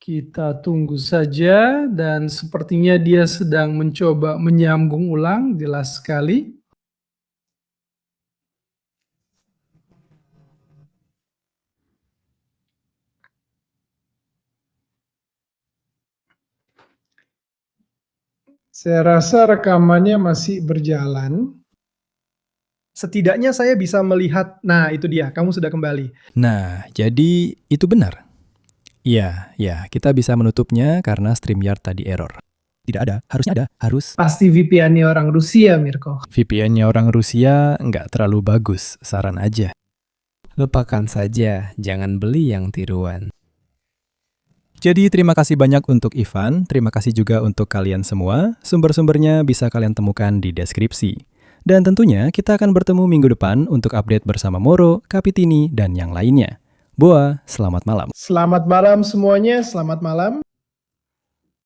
Kita tunggu saja, dan sepertinya dia sedang mencoba menyambung ulang, jelas sekali. Saya rasa rekamannya masih berjalan. Setidaknya saya bisa melihat, nah itu dia, kamu sudah kembali. Nah, jadi itu benar. Ya, kita bisa menutupnya karena StreamYard tadi error. Tidak ada, harusnya ada, harus. Pasti VPN-nya orang Rusia, Mirko. VPN-nya orang Rusia nggak terlalu bagus, saran aja. Lupakan saja, jangan beli yang tiruan. Jadi terima kasih banyak untuk Ivan, terima kasih juga untuk kalian semua. Sumber-sumbernya bisa kalian temukan di deskripsi. Dan tentunya kita akan bertemu minggu depan untuk update bersama Moro, Kapitini, dan yang lainnya. Boa, selamat malam. Selamat malam semuanya, selamat malam.